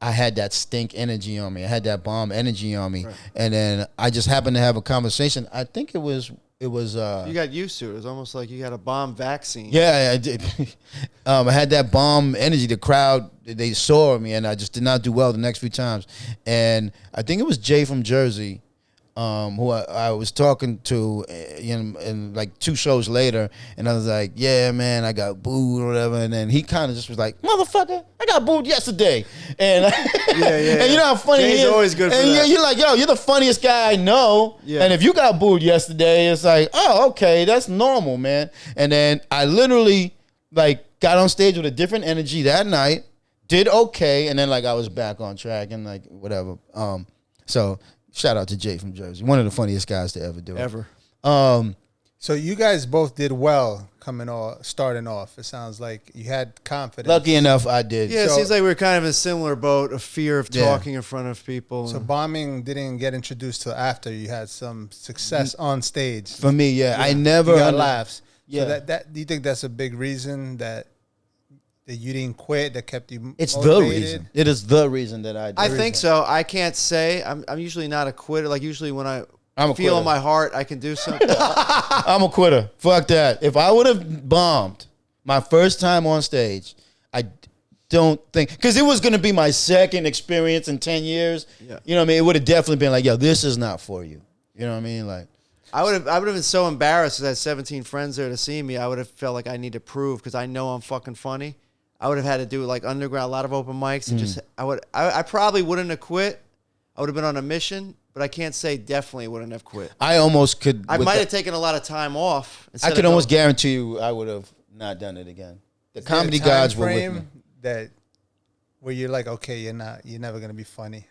I had that stink energy on me. I had that bomb energy on me, and then I just happened to have a conversation. I think it was. You got used to it. It was almost like you got a bomb vaccine. Yeah, I did. I had that bomb energy. The crowd, they saw me, and I just did not do well the next few times. And I think it was Jay from Jersey, who I was talking to in like 2 shows later, and I was like, yeah, man, I got booed or whatever. And then he kind of just was like, motherfucker, I got booed yesterday. And and you know how funny Jay's he is? always good for and that. You're like, yo, you're the funniest guy I know. Yeah. And if you got booed yesterday, it's like, oh, okay, that's normal, man. And then I literally like got on stage with a different energy that night, did okay, and then like I was back on track and like whatever. So shout out to Jay from Jersey, one of the funniest guys to ever do it. Ever. So you guys both did well starting off. It sounds like you had confidence. Lucky enough, I did. Yeah, it So- seems like we're kind of in a similar boat, a fear of Yeah. talking in front of people. So bombing didn't get introduced till after you had some success on stage. For me, yeah, I never You got under- laughs. Yeah. So that do you think that's a big reason that you didn't quit, that kept you It's motivated? the reason. It is the reason that I did. I think so. I can't say. I'm usually not a quitter. Like usually when I'm a feel quitter. in my heart I can do something. I'm a quitter. Fuck that. If I would have bombed my first time on stage, I don't think, because it was going to be my second experience in 10 years. Yeah. You know what I mean? It would have definitely been like, yo, this is not for you. You know what I mean? Like, I would have been so embarrassed because I had 17 friends there to see me. I would have felt like I need to prove because I know I'm fucking funny. I would have had to do like underground, a lot of open mics, and just I probably wouldn't have quit. I would have been on a mission, but I can't say definitely wouldn't have quit. I almost could. I with might that- have taken a lot of time off. I instead could of almost going- guarantee you I would have not done it again. The Is there a comedy time gods were with frame me. that where you're like, okay, you're never gonna be funny.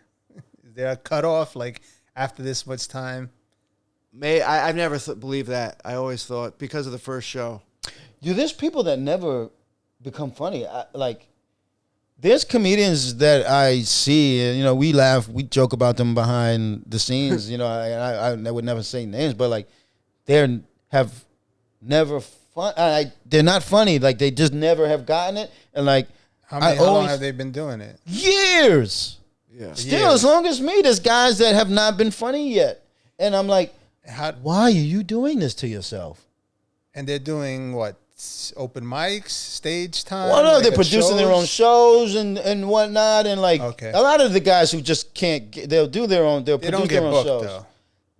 Is there a cutoff like after this much time? I've never believed that. I always thought because of the first show. Dude, there's people that never become funny. there's comedians that I see, and we laugh, we joke about them behind the scenes. I would never say names, but like have never fun. They're not funny. Like they just never have gotten it, and like How long have they been doing it? years. Yeah. Still, as long as me, there's guys that have not been funny yet, and I'm like, why are you doing this to yourself? And they're doing what? Open mics, stage time. Well, no, like they're at producing their own shows and whatnot, and like a lot of the guys who just can't, they'll do their own. They produce their own shows. Though.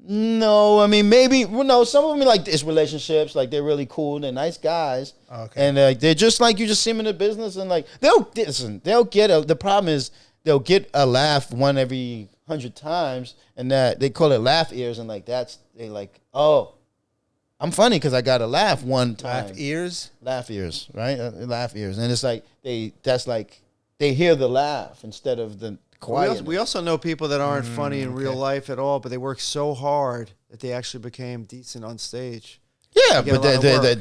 No, I mean maybe some of them like it's relationships. Like they're really cool. They're nice guys, and they're just like you just see them in the business, and like they'll get the problem is they'll get a laugh one every 100 times, and that they call it laugh ears, and like they like I'm funny because I got to laugh one time. Laugh ears, right? Laugh ears, and it's like they hear the laugh instead of the quiet. We also know people that aren't funny in real life at all, but they work so hard that they actually became decent on stage. Yeah, but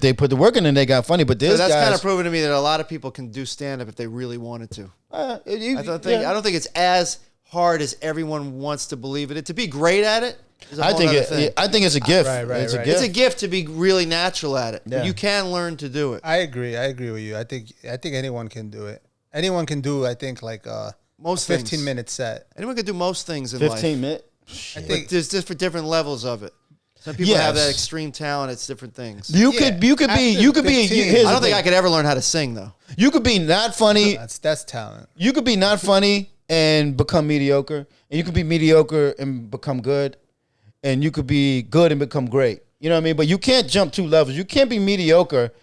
they put the work in and they got funny. But that's kind of proven to me that a lot of people can do stand up if they really wanted to. I don't think it's as hard as everyone wants to believe it. To be great at it. I think it's a gift. Right. It's a gift to be really natural at it. Yeah. But you can learn to do it. I agree with you. I think anyone can do it. Anyone can do. I think like most 15-minute set. Anyone can do most things in life. 15 minutes. I think there's different levels of it. Some people have that extreme talent. It's different things. You could be. I don't think I could ever learn how to sing though. You could be not funny. That's talent. You could be not funny and become mediocre, and you could be mediocre and become good. And you could be good and become great. You know what I mean? But you can't jump 2 levels. You can't be mediocre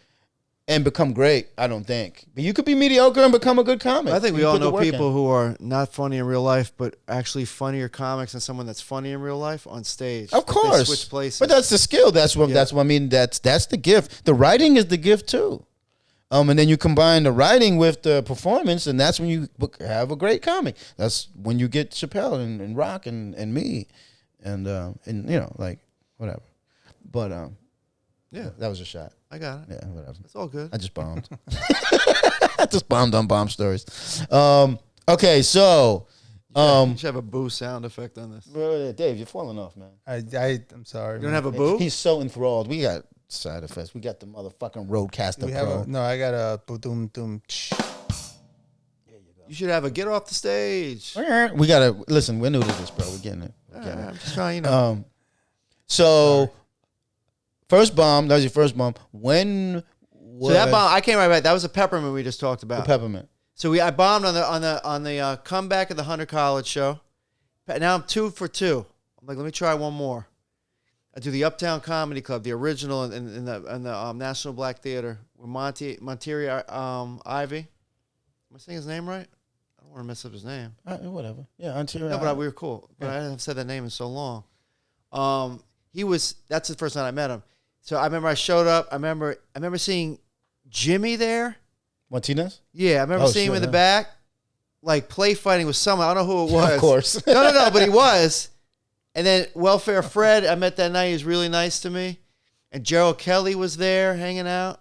and become great, I don't think. But you could be mediocre and become a good comic. I think we all know people who are not funny in real life, but actually funnier comics than someone that's funny in real life on stage. Of course. They switch places. But that's the skill. That's what I mean. That's the gift. The writing is the gift too. And then you combine the writing with the performance, and that's when you have a great comic. That's when you get Chappelle and Rock and me. And like whatever, but that was a shot. I got it. Yeah, whatever. It's all good. I just bombed. I just bombed on bomb stories. Okay, so you should have a boo sound effect on this. Dave, you're falling off, man. I'm sorry. You don't have a boo? He's so enthralled. We got side effects. We got the motherfucking Roadcaster Pro. I got a boom. You should have a get off the stage. We gotta listen. We're new to this, bro. We're getting it. I'm just trying, So, first bomb. That was your first bomb. When? So that bomb, I came right back. That was a peppermint we just talked about. The peppermint. So I bombed on the comeback of the Hunter College show. Now I'm 2 for 2. I'm like, let me try one more. I do the Uptown Comedy Club, the original in the National Black Theater with Montieri Ivy. Am I saying his name right? I don't want to mess up his name. Whatever. Yeah, until no, but we were cool. But I haven't said that name in so long. That's the first time I met him. So I remember I showed up. I remember seeing Jimmy there. Martinez? Yeah, I remember seeing him in the back, like play fighting with someone. I don't know who it was. Of course. No, but he was. And then Welfare Fred, I met that night. He was really nice to me. And Gerald Kelly was there hanging out.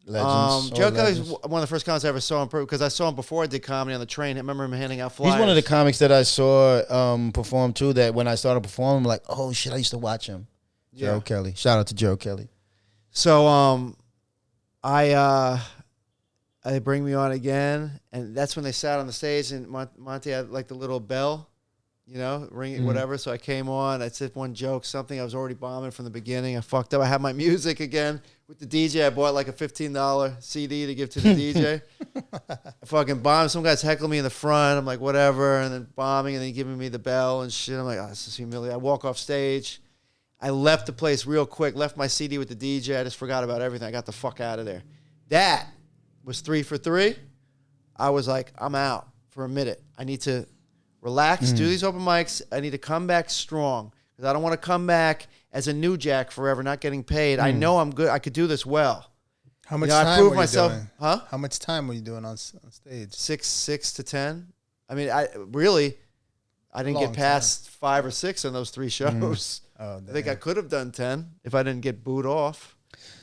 Legends. Gerald Kelly's one of the first comics I ever saw him because I saw him before I did comedy on the train. I remember him handing out flyers. He's one of the comics that I saw perform too. That when I started performing, I'm like, oh shit, I used to watch him. Gerald Kelly. Shout out to Gerald Kelly. So they bring me on again, and that's when they sat on the stage, and Monty had like the little bell, ringing, whatever. So I came on, I said one joke, something. I was already bombing from the beginning. I fucked up. I had my music again with the DJ. I bought like a $15 CD to give to the DJ. I fucking bombed. Some guys heckling me in the front. I'm like, whatever. And then bombing, and then giving me the bell and shit. I'm like, oh, this is humiliating. I walk off stage. I left the place real quick, left my CD with the DJ. I just forgot about everything. I got the fuck out of there. That was 3 for 3. I was like, I'm out for a minute. I need to relax, do these open mics. I need to come back strong because I don't want to come back as a new jack forever, not getting paid. I know I'm good. I could do this well. How much time were you doing? Huh? How much time were you doing on stage? 6 to 10. I mean, I didn't get past 5 or 6 on those 3 shows. I think I could have done 10 if I didn't get booed off.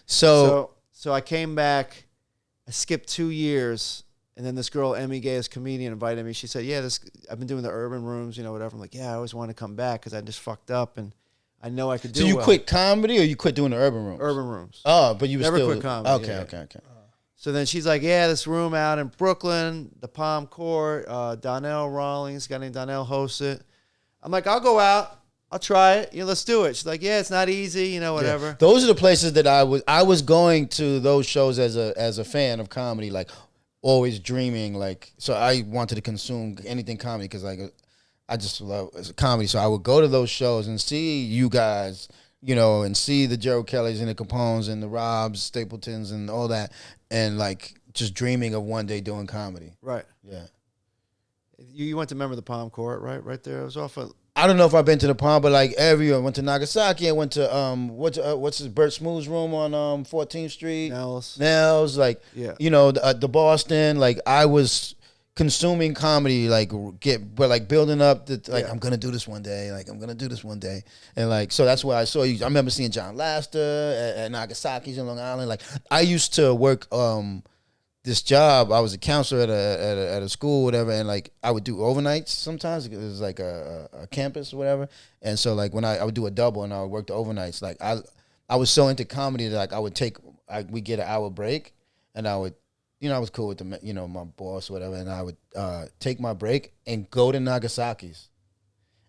So I came back. I skipped 2 years, And then this girl, Emmy Gay, this comedian, invited me. She said, yeah, I've been doing the urban rooms, whatever. I'm like, yeah, I always want to come back because I just fucked up and I know I could do So you well. quit comedy or you quit doing the urban rooms? Urban rooms. Oh, but you were Never still... quit comedy. Okay. So then she's like, yeah, this room out in Brooklyn, the Palm Court, Donnell Rawlings, a guy named Donnell hosts it. I'm like, I'll go out. I'll try it. Let's do it. She's like, yeah, it's not easy, whatever. Yeah. Those are the places that I was going to those shows as a fan of comedy, like always dreaming, like, so I wanted to consume anything comedy because like I just love comedy. So I would go to those shows and see you guys, and see the Gerald Kellys and the Capones and the Robs, Stapletons and all that, and like just dreaming of one day doing comedy. Right. Yeah. You went to remember the Palm Court, right? Right there. It was off of... I don't know if I've been to the Palm, but like everywhere. I went to Nagasaki. I went to what's his Bert Smooth's room on 14th Street. Nels, like the Boston. Like I was consuming comedy, like building up I'm gonna do this one day. Like I'm gonna do this one day, and like so that's where I saw you. I remember seeing John Laster at Nagasaki's in Long Island. Like I used to work this job. I was a counselor at a school, whatever, and like I would do overnights sometimes. It was like a campus or whatever, and so like when I would do a double and I would work the overnights. Like I was so into comedy that like I would we get an hour break, and I would, I was cool with the my boss or whatever, and I would take my break and go to Nagasaki's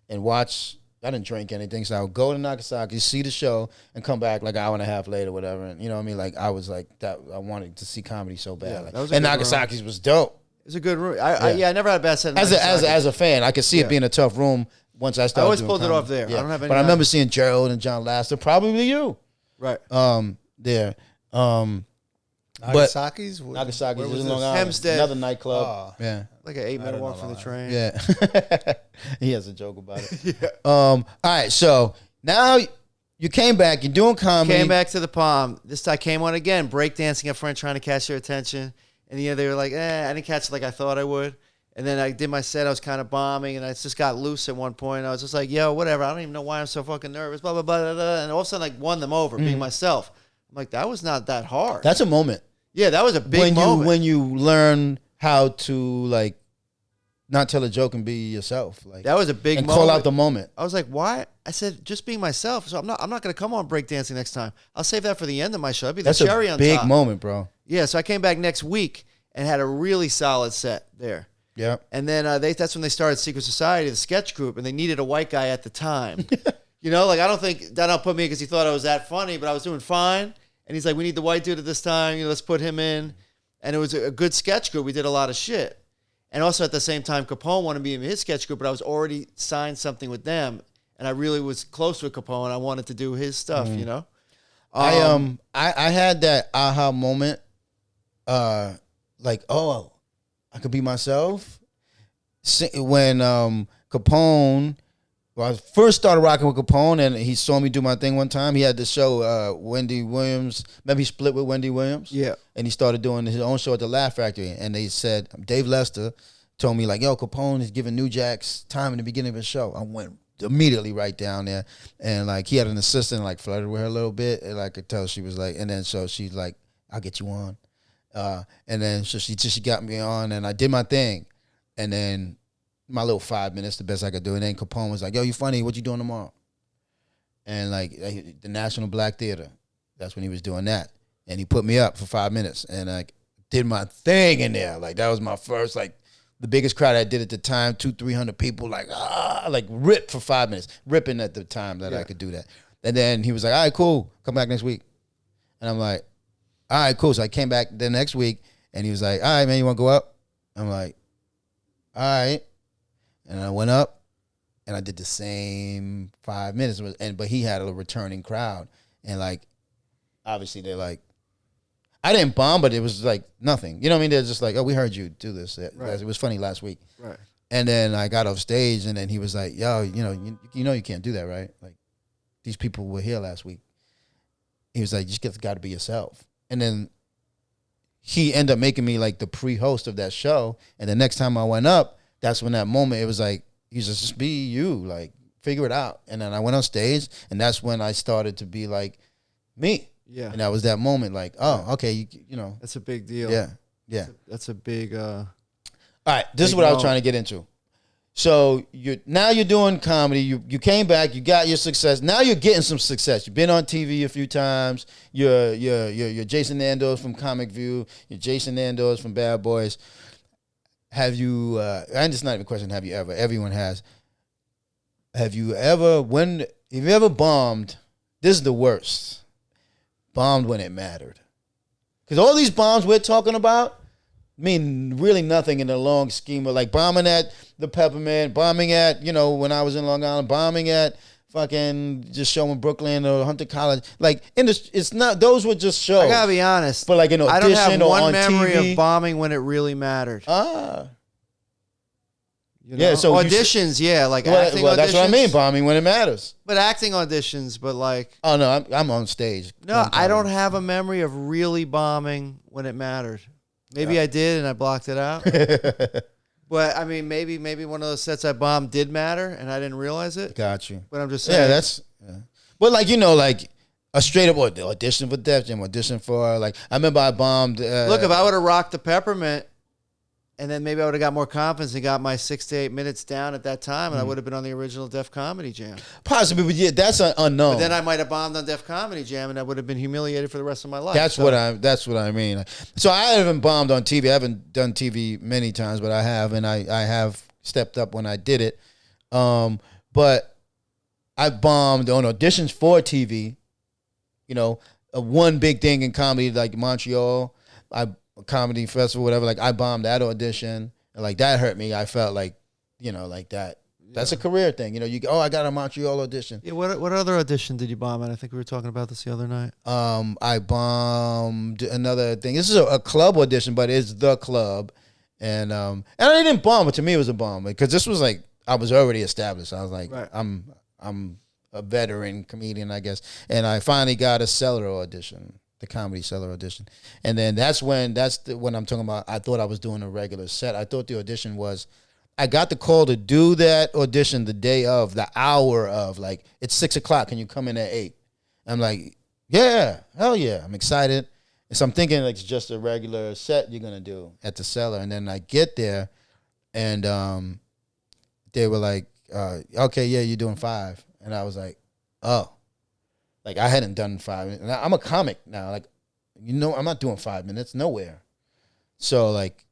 and watch. I didn't drink anything, so I would go to Nagasaki, see the show, and come back like an hour and a half later, whatever. And you know what I mean? Like I was like that. I wanted to see comedy so bad. Yeah, and Nagasaki's was dope. It's a good room. I never had a bad set. As a fan, I could see it being a tough room once I started. I always doing pulled comedy. it off there. Yeah. I don't have any. But I remember seeing Gerald and John Laster, probably you. Right. There. Nagasaki's? Nagasaki's Where was is in this? Long Island. Hempstead. Another nightclub. Oh. Yeah. Like an 8-minute walk from the train. Yeah. He has a joke about it. All right, so now you came back. You're doing comedy. Came back to the Palm. This time I came on again, breakdancing up front, trying to catch their attention. And they were like, I didn't catch it like I thought I would. And then I did my set. I was kind of bombing, and I just got loose at one point. I was just like, yo, whatever. I don't even know why I'm so fucking nervous, blah, blah, blah, blah, blah. And all of a sudden, like, won them over, being myself. I'm like, that was not that hard. That's a moment. Yeah, that was a big moment. When you learn how to, like, not tell a joke and be yourself. Like that was a big moment. And call out the moment. I was like, why? I said, just being myself. So I'm not going to come on breakdancing next time. I'll save that for the end of my show. I'll be the cherry on top. That's a big moment, bro. Yeah, so I came back next week and had a really solid set there. Yeah. And then that's when they started Secret Society, the sketch group, and they needed a white guy at the time. Like, I don't think Donnell put me because he thought I was that funny, but I was doing fine. And he's like, we need the white dude at this time. Let's put him in. And it was a good sketch group. We did a lot of shit. And also at the same time, Capone wanted me in his sketch group, but I was already signed something with them. And I really was close with Capone. I wanted to do his stuff, I had that aha moment, like, oh, I could be myself. When Capone, I first started rocking with Capone, and he saw me do my thing one time. He had the show, Wendy Williams. Maybe he split with Wendy Williams. Yeah. And he started doing his own show at the Laugh Factory. And they said, Dave Lester told me, like, yo, Capone is giving New Jacks time in the beginning of his show. I went immediately right down there. And, like, he had an assistant, like, flirted with her a little bit. And I could tell she was like, and then so she's like, I'll get you on. And then so she got me on, and I did my thing. And then my little 5 minutes, the best I could do. And then Capone was like, yo, you funny. What you doing tomorrow? And, like, the National Black Theater. That's when he was doing that. And he put me up for 5 minutes. And I did my thing in there. Like, that was my first, like, the biggest crowd I did at the time, 200-300 people, like, ripped for 5 minutes. Ripping at the time that I could do that. And then he was like, all right, cool. Come back next week. And I'm like, all right, cool. So I came back the next week, and he was like, all right, man, you want to go up? I'm like, all right. And I went up, and I did the same 5 minutes. But he had a returning crowd. And, like, obviously they're like, I didn't bomb, but it was, like, nothing. You know what I mean? They're just like, oh, we heard you do this. Right. It was funny last week. Right. And then I got off stage, and then he was like, yo, you can't do that, right? Like, these people were here last week. He was like, you just got to be yourself. And then he ended up making me, like, the pre-host of that show. And the next time I went up, that's when that moment, it was like, he's just be you, like, figure it out. And then I went on stage, and that's when I started to be, like, me. Yeah. And that was that moment, like, oh, okay, you know. That's a big deal. Yeah. Yeah. That's a big. All right, this is Big what I was moment. trying to get into. So you're doing comedy. You came back. You got your success. Now you're getting some success. You've been on TV a few times. You're Jason Andors from Comic View. You're Jason Andors from Bad Boys. Have you? And it's not even a question. Have you ever? Everyone has. Have you ever? Have you ever bombed? This is the worst. Bombed when it mattered. Because all these bombs we're talking about mean really nothing in the long scheme of like bombing at the Peppermint, bombing at, when I was in Long Island, bombing at fucking just showing Brooklyn or Hunter College. Like, it's not, those were just shows. I gotta be honest. But like an I don't audition have or one on memory TV. of bombing when it really mattered. Yeah, so auditions, like well, acting well, auditions. that's what I mean, bombing when it matters. But acting auditions, but like. Oh, no, I'm on stage. No, I don't have a memory of really bombing when it mattered. Maybe I did and I blocked it out. But I mean, maybe one of those sets I bombed did matter and I didn't realize it. Got you. But I'm just saying. Yeah, But like, like a straight up audition for Def Jam, audition for like, I remember I bombed. Look, if I would have rocked the Peppermint, and then maybe I would have got more confidence and got my 6 to 8 minutes down at that time, and I would have been on the original Def Comedy Jam. Possibly, but yeah, that's unknown. But then I might have bombed on Def Comedy Jam, and I would have been humiliated for the rest of my life. That's what I mean. So I haven't bombed on TV. I haven't done TV many times, but I have, and I have stepped up when I did it. But I bombed on auditions for TV. One big thing in comedy like Montreal, a comedy festival, whatever. Like I bombed that audition, and like that hurt me. I felt like, like that. That's a career thing. I got a Montreal audition. Yeah, what other audition did you bomb at? I think we were talking about this the other night. I bombed another thing. This is a club audition, but it's the club. And I didn't bomb, but to me it was a bomb. Because this was like, I was already established. I was like, right. I'm a veteran comedian, I guess. And I finally got a Cellar audition, the Comedy Cellar audition. And then that's when I'm talking about, I thought I was doing a regular set. I thought the audition was, I got the call to do that audition the day of, the hour of, like, it's 6 o'clock. Can you come in at 8? I'm like, yeah, hell yeah. I'm excited. And so I'm thinking like it's just a regular set you're going to do at the Cellar. And then I get there and they were like, okay, yeah, you're doing 5. And I was like, oh. Like I hadn't done 5. And I'm a comic now. Like, I'm not doing 5 minutes nowhere. So like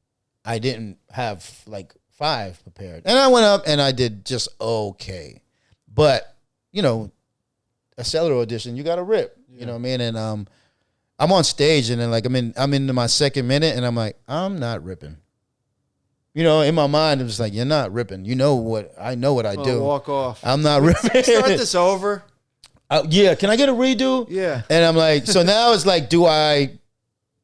I didn't have like 5 prepared. And I went up and I did just okay. But, a Cellar audition, you got to rip. Yeah. You know what I mean? And I'm on stage and then like I'm into my second minute and I'm like, I'm not ripping. In my mind, it was like, you're not ripping. I know what I do. Walk off. I'm not ripping. Start this over. Yeah, can I get a redo? Yeah. And I'm like, so now it's like, do I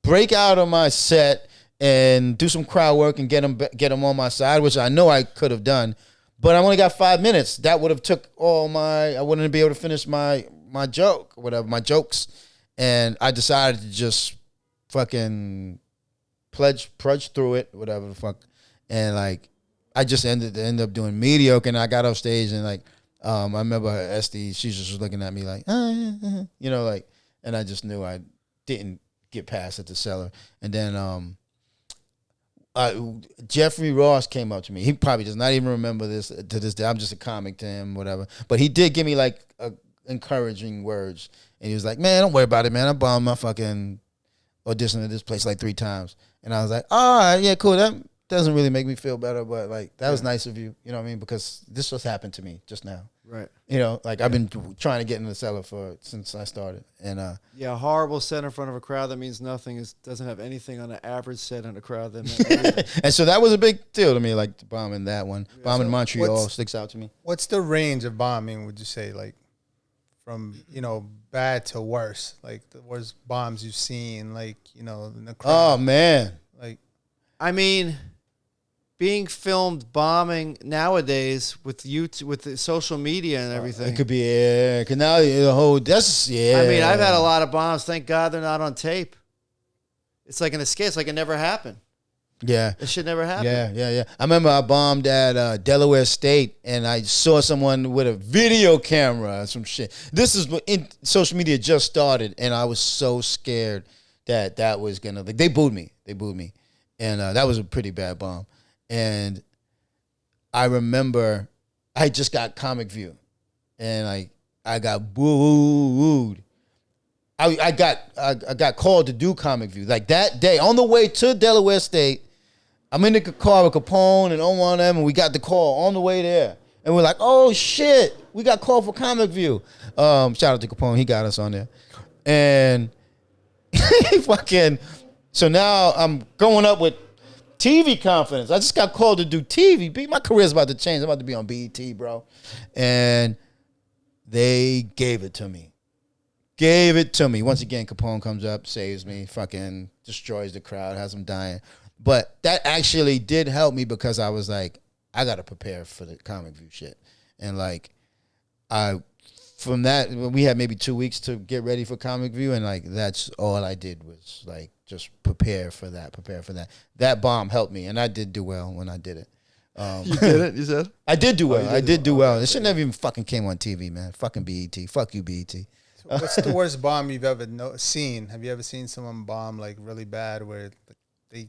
break out of my set and do some crowd work and get them on my side, which I know I could have done, but I only got 5 minutes. That would have took I wouldn't be able to finish my joke, whatever, my jokes. And I decided to just fucking trudge through it, whatever the fuck. And like, I just ended up doing mediocre. And I got off stage and like, I remember Esty, she just was looking at me like, like, and I just knew I didn't get past at the Cellar. And then Jeffrey Ross came up to me. He probably does not even remember this to this day. I'm just a comic to him, whatever. But he did give me like encouraging words. And he was like, man, don't worry about it, man. I bombed my fucking audition at this place like 3 times. And I was like, all right, yeah, cool. That doesn't really make me feel better, but like that was nice of you. You know what I mean? Because this just happened to me just now. Right. Like I've been trying to get in the Cellar since I started. And a horrible set in front of a crowd that means nothing doesn't have anything on an average set in a crowd that and so that was a big deal to me, like bombing that one. Yeah, bombing so Montreal sticks out to me. What's the range of bombing, would you say, like from, bad to worse? Like the worst bombs you've seen, like, in the crowd. Oh man. Like, I mean, being filmed bombing nowadays with YouTube, with the social media and everything. It could be, cause now the whole, that's, I mean, I've had a lot of bombs. Thank God they're not on tape. It's like an escape. It's like it never happened. Yeah. It should never happen. Yeah. I remember I bombed at Delaware State and I saw someone with a video camera and some shit. This is when social media just started and I was so scared that was gonna, like, they booed me. and that was a pretty bad bomb. And I remember I just got Comic View, and like I got booed. I got called to do Comic View like that day on the way to Delaware State. I'm in the car with Capone and Omar and them, and we got the call on the way there. And we're like, oh shit, we got called for Comic View. Shout out to Capone, he got us on there. And fucking, so now I'm going up with TV confidence. I just got called to do TV. My career's about to change. I'm about to be on BET, bro. And they gave it to me. Once again, Capone comes up, saves me, fucking destroys the crowd, has them dying. But that actually did help me because I was like, I got to prepare for the Comic View shit. And like, from that, we had maybe 2 weeks to get ready for Comic View. And like, that's all I did was like, just prepare for that. That bomb helped me. And I did do well when I did it. You did it, you said? I did do well. I did do well. It should never even fucking came on TV, man. Fucking BET. Fuck you, BET. What's the worst bomb you've ever seen? Have you ever seen someone bomb like really bad where they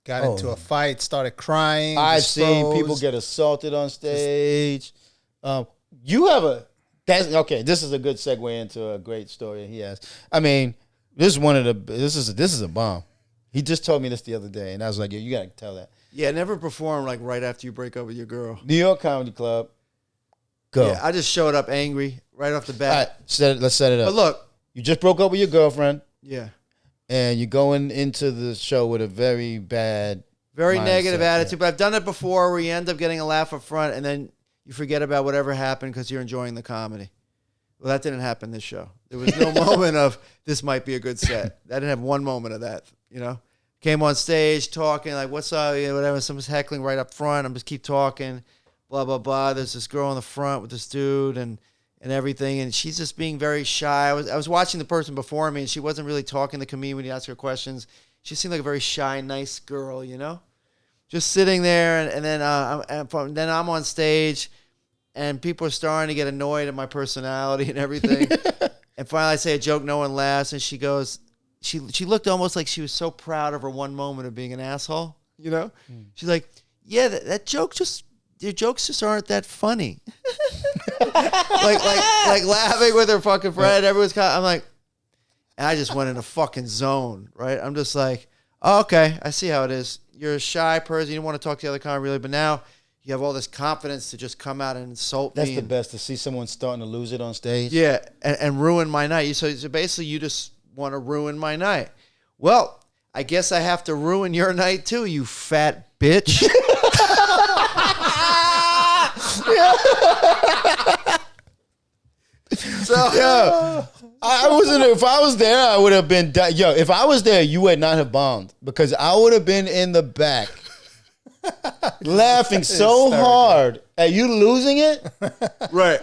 got into a fight, started crying? I've seen people get assaulted on stage. You have okay, this is a good segue into a great story he has. I mean, this is a bomb. He just told me this the other day, and I was like, yeah, you gotta tell that. Yeah, never perform like right after you break up with your girl. New York Comedy Club. Go. Yeah, I just showed up angry right off the bat. All right, let's set it up. But look. You just broke up with your girlfriend. Yeah. And you're going into the show with a very bad negative attitude. Yeah. But I've done it before where you end up getting a laugh up front and then you forget about whatever happened because you're enjoying the comedy. Well, that didn't happen this show. There was no moment of this might be a good set. I didn't have one moment of that, you know. Came on stage talking like, what's up, whatever. Someone's heckling right up front. I'm just keep talking. Blah, blah, blah. There's this girl in the front with this dude and everything, and she's just being very shy. I was watching the person before me, and she wasn't really talking to me when you asked her questions. She seemed like a very shy, nice girl, you know? Just sitting there, and then I'm on stage, and people are starting to get annoyed at my personality and everything. And finally I say a joke, no one laughs, and she goes, she looked almost like she was so proud of her one moment of being an asshole, you know? She's like, yeah, that joke just... Your jokes just aren't that funny. like laughing with her fucking friend. Everyone's I'm like, and I just went in a fucking zone, right? I'm just like, oh, okay, I see how it is. You're a shy person. You don't want to talk to the other comic really, but now you have all this confidence to just come out and insult me. That's the best, to see someone starting to lose it on stage. Yeah, and ruin my night. So basically you just want to ruin my night. Well, I guess I have to ruin your night too, you fat bitch. So I wasn't. If I was there, I would have been. If I was there, you would not have bombed because I would have been in the back, laughing so hard at you losing it, right,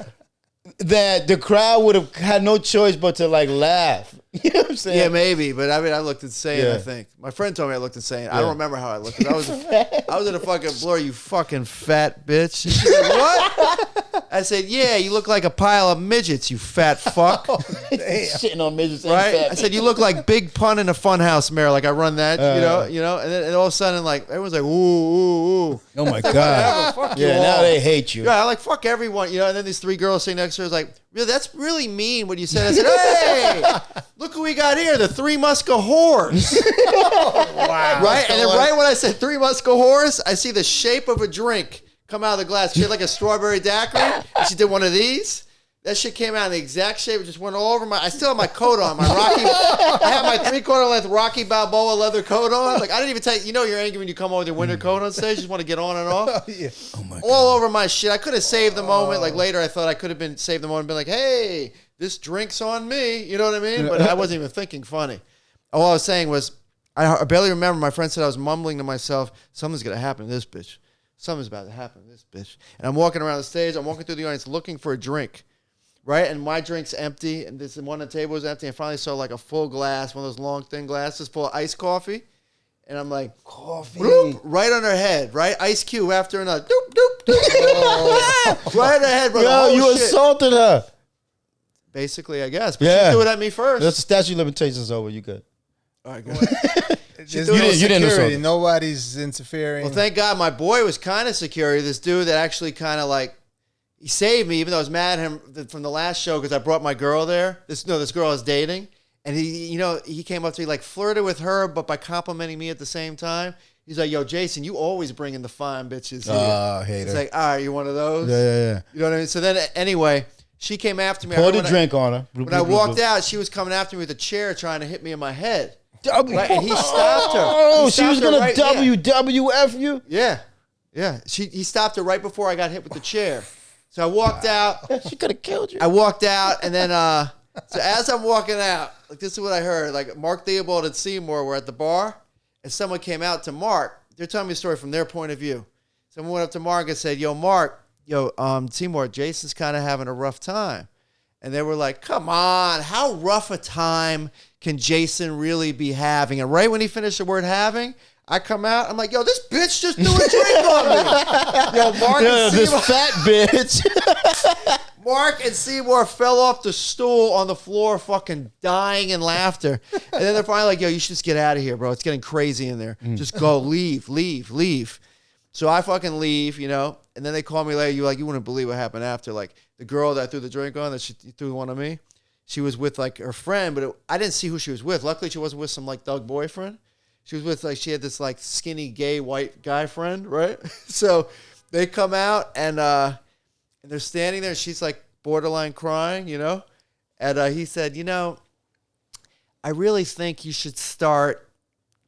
that the crowd would have had no choice but to like laugh. You know what I'm saying? Yeah, maybe, but I mean, I looked insane. Yeah. I think my friend told me I looked insane. I don't remember how I looked. I was in a fucking blur. You fucking fat bitch. And she's like, what? I said, yeah, you look like a pile of midgets. You fat fuck. Shitting on midgets, Right? and fat I said, you look like Big Pun in a Funhouse mirror. Like I run that, you know. And then all of a sudden, like everyone's like, ooh, ooh, ooh. Oh my god. Fuck you Yeah, all. now they hate you. Yeah, I like fuck everyone, you know. And then these three girls sitting next to her was like, really, that's really mean what you said. I said, hey, look who we got here, the Three Muska whores. Wow. Right? And then right when I said Three Muska whores, I see the shape of a drink come out of the glass. She had like a strawberry daiquiri, and she did one of these. That shit came out in the exact shape. It just went all over my... I still have my coat on. I have my 3/4 length Rocky Balboa leather coat on. Like, I didn't even tell you... You know you're angry when you come over with your winter coat on stage. You just want to get on and off. Yeah. Oh my god. All over my shit. I could have saved the moment. Like, later I thought I could have been saved the moment and been like, hey, this drink's on me. You know what I mean? But I wasn't even thinking funny. All I was saying was... I barely remember. My friend said I was mumbling to myself, something's going to happen to this bitch. Something's about to happen to this bitch. And I'm walking around the stage. I'm walking through the audience looking for a drink. Right? And my drink's empty. And this one on the table was empty. And finally saw like a full glass, one of those long, thin glasses full of iced coffee. And I'm like, Coffee. bloop, right on her head, right? Ice cube after another. Doop, doop, doop. Oh. Right on her head, bro. Yo, you assaulted her. Basically, I guess. But Yeah. she threw it at me first. That's the statute of limitations over. You good? All right, good. There's You no didn't security. assault her. Nobody's interfering. Well, thank God my boy was kind of security. This dude that actually kind of like, he saved me, even though I was mad at him from the last show because I brought my girl there. This girl I was dating. And he came up to me, like flirted with her, but by complimenting me at the same time. He's like, yo, Jason, you always bring in the fine bitches here. Hater. He's like, all right, you one of those? Yeah. You know what I mean? So then, anyway, she came after me. Poured a drink on her. When I walked out, she was coming after me with a chair trying to hit me in my head. Right, and he stopped her. Oh, she was going to WWF you? Yeah. He stopped her right before I got hit with the chair. So I walked out. She could have killed you. I walked out, and then, so as I'm walking out, like this is what I heard. Like Mark Theobald and Seymour were at the bar, and someone came out to Mark. They're telling me a story from their point of view. Someone went up to Mark and said, yo, Mark, Seymour, Jason's kind of having a rough time. And they were like, come on, how rough a time can Jason really be having? And right when he finished the word having, I come out, I'm like, yo, this bitch just threw a drink on me. Yo, Mark and this Seymour, fat bitch. Mark and Seymour fell off the stool on the floor, fucking dying in laughter. And then they're finally like, yo, you should just get out of here, bro. It's getting crazy in there. Just go, leave. So I fucking leave, and then they call me later. You wouldn't believe what happened after. Like the girl that I threw the drink on, that she threw one on me, she was with like her friend, but I didn't see who she was with. Luckily, she wasn't with some like thug boyfriend. She was with she had this like skinny gay white guy friend, right? So they come out and they're standing there. And she's like borderline crying, And he said, I really think you should start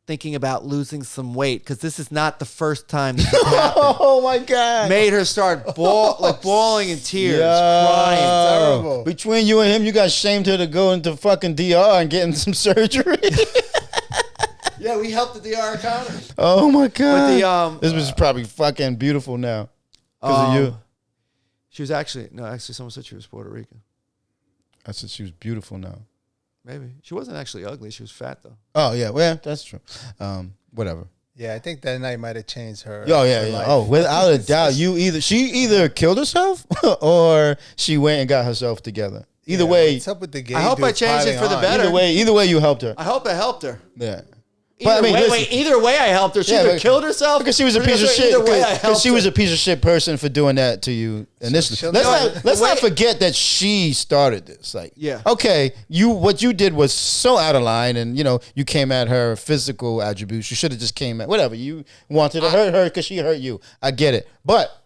thinking about losing some weight because this is not the first time this has happened. Oh my God. Made her start bawling in tears, crying. Terrible. Between you and him, you guys shamed her to go into fucking DR and getting some surgery. Yeah, we helped the DR economy. Oh my God. But this was probably fucking beautiful now because of you. She was actually someone said she was Puerto Rican. I said she was beautiful now. Maybe. She wasn't actually ugly. She was fat, though. Oh, yeah. Well, that's true. Whatever. Yeah, I think that night might have changed her. Oh, yeah. life. Oh, without a doubt. She either killed herself or she went and got herself together. Either way. What's up with the gay I hope I dudes changed it piling for the on? better. Either way, you helped her. I hope I helped her. Yeah. Either way, I helped her. She either killed herself because she was a piece of shit. Either way, I Because helped she was her. a piece of shit person for doing that to you initially. she'll Let's not forget that she started this. Like, Yeah. Okay, what you did was so out of line, and you came at her physical attributes. You should have just came at whatever you wanted to hurt her because she hurt you. I get it, but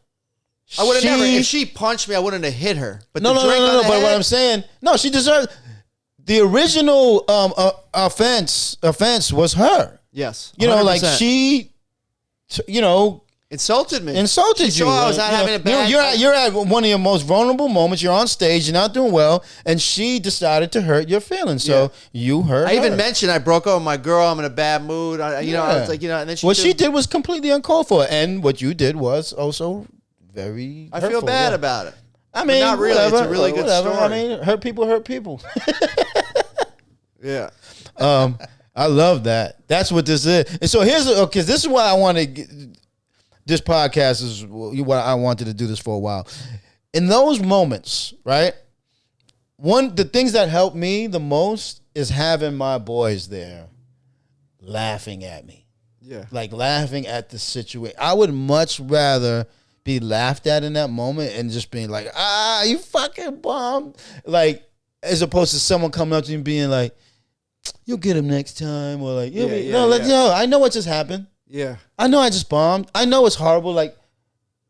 I would have never. If she punched me, I wouldn't have hit her. But No. the drink on the But what head- I'm saying, no, she deserved. The original offense was her. Yes, Like 100%. she, insulted me. insulted She you. saw I was not having a bad. You're at one of your most vulnerable moments. You're on stage. You're not doing well, and she decided to hurt your feelings. So you hurt. I even her. mentioned I broke up with my girl. I'm in a bad mood. I was like, and then what she did was completely uncalled for, and what you did was also very. I feel hurtful, bad yeah. about it. I mean, not really. whatever, It's a really good whatever. story. I mean, hurt people. Yeah. I love that. That's what this is. And so this is why I want to. This podcast is what I wanted to do this for a while. In those moments, right? The things that help me the most is having my boys there, laughing at me, Yeah. like laughing at the situation. I would much rather be laughed at in that moment and just being like, you fucking bum, like as opposed to someone coming up to you and being like, you'll get him next time, or like, I know what just happened. Yeah. I know I just bombed. I know it's horrible. Like,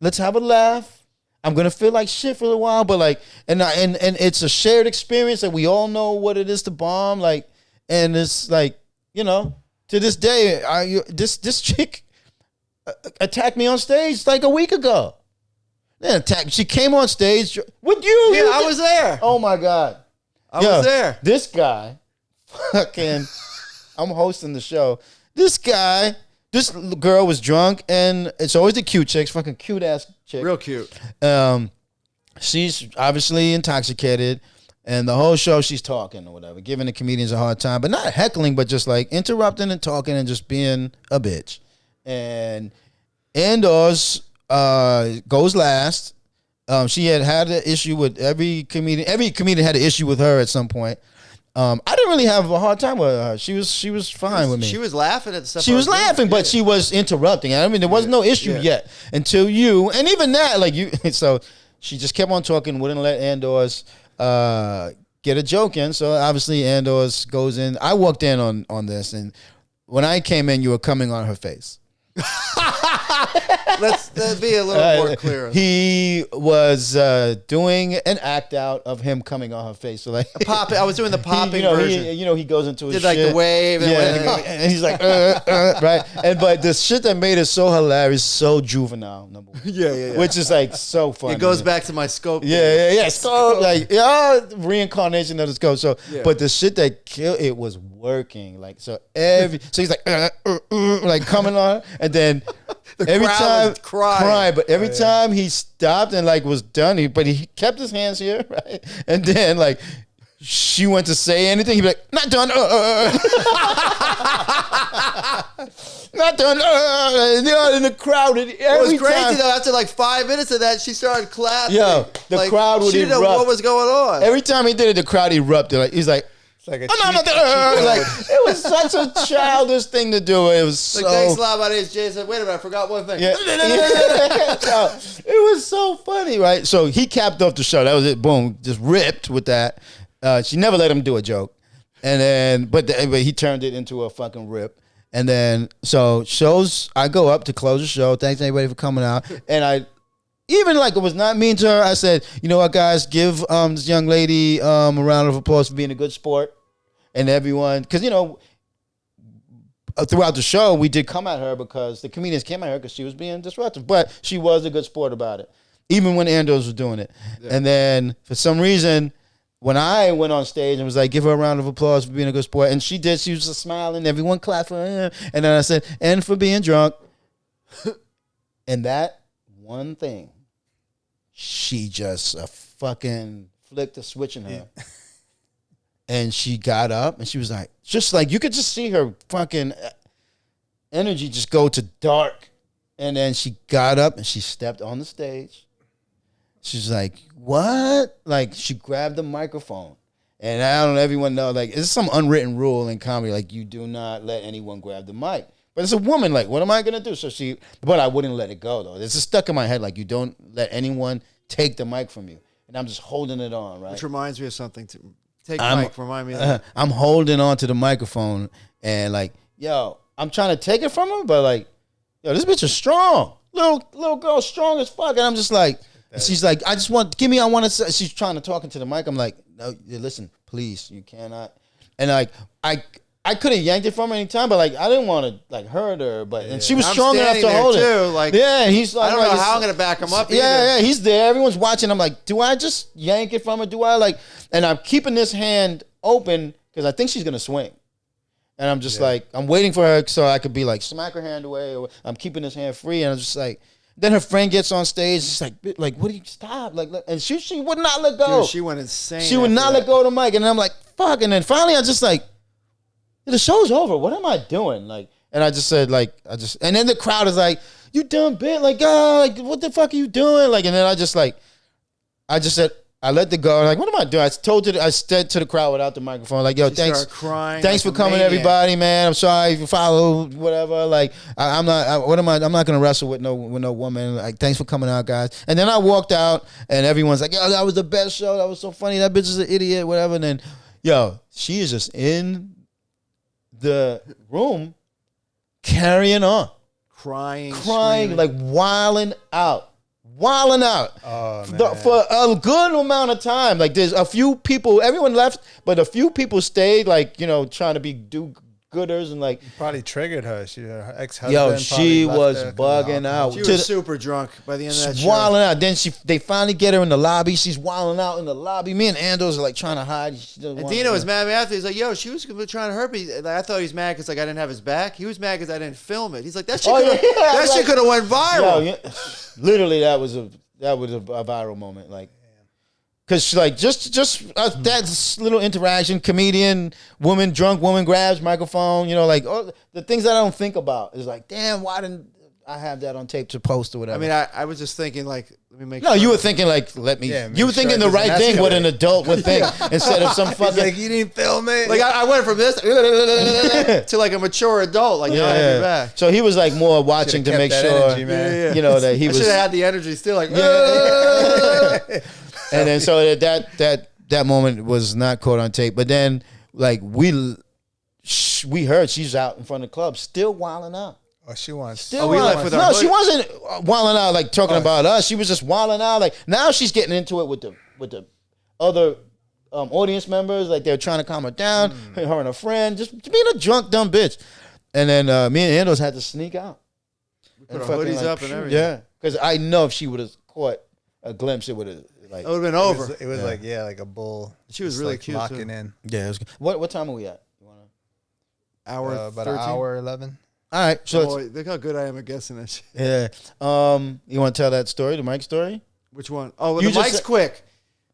let's have a laugh. I'm gonna feel like shit for a while, but like, and it's a shared experience that we all know what it is to bomb. Like, and it's like, to this day, this chick attacked me on stage like a week ago. She came on stage with you. Yeah, I was there. Oh my God. I was there. This guy, fucking, I'm hosting the show. This girl was drunk, and it's always the cute chicks, fucking cute ass chick. Real cute. She's obviously intoxicated, and the whole show she's talking or whatever, giving the comedians a hard time, but not heckling, but just like interrupting and talking and just being a bitch. And Andors goes last. She had an issue with every comedian. Every comedian had an issue with her at some point. I didn't really have a hard time with her. She was fine with me. She was laughing at the stuff. She was laughing, but she was interrupting. I mean, there was no issue yet until you, and even that, like you. So she just kept on talking, wouldn't let Andors get a joke in. So obviously Andors goes in. I walked in on this, and when I came in, you were coming on her face. Let's be a little more clear. He was doing an act out of him coming on her face. So like I was doing the popping version. He goes into his did like shit. the wave, and he's like, right. And but the shit that made it so hilarious, so juvenile, number one. Yeah. Which is like so funny. It goes back to my scope. Yeah. So like, reincarnation of the scope. So, but the shit that killed it was working. Like so he's like like coming on, and then. Every time crying, but every time he stopped and like was done, but he kept his hands here, right? And then like she went to say anything, he'd be like, "Not done, not done." In the crowd, it was crazy though. After like 5 minutes of that, she started clapping. Yo, the crowd would erupt. She didn't know what was going on. Every time he did it, the crowd erupted. Like he's like. It's like it was such a childish thing to do. It was so. Thanks a lot, my name's Jason. Wait a minute, I forgot one thing. Yeah. It was so funny, right? So he capped off the show. That was it. Boom, just ripped with that. She never let him do a joke, and then but he turned it into a fucking rip. And then so shows, I go up to close the show. Thanks everybody for coming out, and I. Even like it was not mean to her, I said, you know what, guys, give this young lady a round of applause for being a good sport. And everyone, because, throughout the show, we did come at her because the comedians came at her because she was being disruptive. But she was a good sport about it, even when Andors was doing it. Yeah. And then for some reason, when I went on stage and was like, give her a round of applause for being a good sport, and she did, she was just smiling, everyone clapped for her. And then I said, and for being drunk. And that one thing, she just fucking flicked a switch in her. Yeah. And she got up and she was like, just like, you could just see her fucking energy just go to dark. And then she got up and she stepped on the stage. She's like, what? Like, she grabbed the microphone. And I don't know, everyone know, like, it's some unwritten rule in comedy, like, you do not let anyone grab the mic. But it's a woman, like, what am I going to do? So but I wouldn't let it go, though. It's just stuck in my head, like, you don't let anyone take the mic from you. And I'm just holding it on, right? Which reminds me of something. Take the mic, remind me of that. I'm holding on to the microphone, and, like, yo, I'm trying to take it from her, but, like, yo, this bitch is strong. Little girl, strong as fuck. And I'm just like, she's like, I want to, she's trying to talk into the mic. I'm like, no, listen, please, you cannot. And, like, I could have yanked it from her anytime, but like I didn't want to like hurt her, and she was strong enough to hold it. Like, he's like, I don't know how I'm gonna back him up. Yeah, he's there. Everyone's watching. I'm like, do I just yank it from her? Do I like? And I'm keeping this hand open because I think she's gonna swing, and I'm just like, I'm waiting for her so I could be like smack her hand away, or I'm keeping this hand free, and I'm just like. Then her friend gets on stage. She's like, what do you stop? Like, and she would not let go. Dude, she went insane. She would not let go of the mic, and I'm like, fuck. And then finally, I just like. The show's over. What am I doing? Like, and I just said, like, and then the crowd is like, you dumb bitch. Like, like, what the fuck are you doing? Like, and then I just said, I let the go. Like, what am I doing? I said to the crowd without the microphone, like, yo, thanks for coming, everybody, man. I'm sorry if you follow, whatever. Like, I'm not going to wrestle with no woman. Like, thanks for coming out, guys. And then I walked out, and everyone's like, yo, that was the best show. That was so funny. That bitch is an idiot, whatever. And then, yo, she is just in the room carrying on, crying, like wilding out for a good amount of time. Like there's a few people, everyone left, but a few people stayed, like, trying to be do-gooders and like probably triggered her. Her ex-husband. Yo, she was bugging out. She was super drunk by the end of that show. Wilding out. Then they finally get her in the lobby. She's wilding out in the lobby. Me and Andors are like trying to hide. And Dino was mad at me after. He's like, yo, she was trying to hurt me. I thought he was mad because like I didn't have his back. He was mad because I didn't film it. He's like, that shit could have went viral. Yo, literally, that was a viral moment. Like, because like just that little interaction, comedian, drunk woman grabs microphone, like the things that I don't think about is like, damn, why didn't I have that on tape to post or whatever. I mean, I was just thinking like, let me make. no, sure. you were thinking like, let me. Yeah, you were make sure thinking it the right doesn't thing, what an escalate. adult would think, instead of some He's fucking. like, you didn't film it. Like I went from this to like a mature adult. Like, yeah, I'll be back. So he was like more watching to Should've make kept that sure, energy, man. Yeah. you know, that he I was. should have had the energy still. Like, And then so that moment was not caught on tape. But then like we heard she's out in front of the club still wilding out. Oh, she wants. Still we wilding. left with our No, hood. she wasn't wilding out like talking about us. She was just wilding out. Like now she's getting into it with the other audience members. Like they're trying to calm her down. Her and her friend just being a drunk dumb bitch. And then me and Andors had to sneak out. put our fucking, hoodies like, up and everything. Yeah, because I know if she would have caught a glimpse, it would have like. It would have been over. It was like like a bull. She was just, really like, cute, locking too. in. Yeah, it was good. What time are we at? You wanna... Hour About 13? an hour 11. All right, so Boy, look how good I am at guessing that shit. yeah. You want to tell that story, the mic story? Which one? Oh, well, You the just mic's said- quick.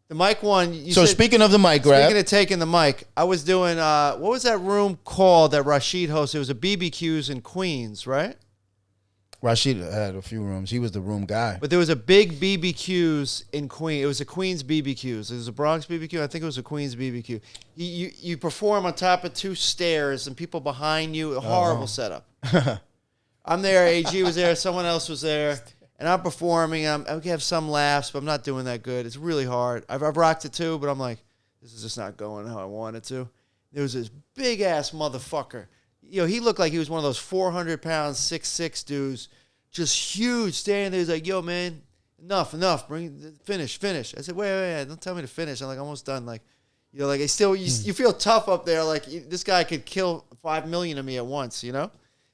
The mic one. You So said, speaking of the mic grab, speaking of taking the mic, I was doing, what was that room called that Rashid hosted? It was a BBQs in Queens, right? Rashid had a few rooms. He was the room guy. But there was a big BBQs in Queens. It was a Queens BBQs. It was a Bronx BBQ. I think it was a Queens BBQ. You perform on top of 2 stairs and people behind you. A horrible setup. I'm there. AG was there. Someone else was there. And I'm performing. I have some laughs, but I'm not doing that good. It's really hard. I've rocked it too, but I'm like, this is just not going how I want it to. There was this big-ass motherfucker. You know, he looked like he was one of those 400-pound, 6'6" dudes, just huge, standing there. He's like, yo, man, enough. Finish. I said, wait, don't tell me to finish. I'm like, almost done. Like, you know, like I still, you feel tough up there. Like, this guy could kill 5 million of me at once, you know?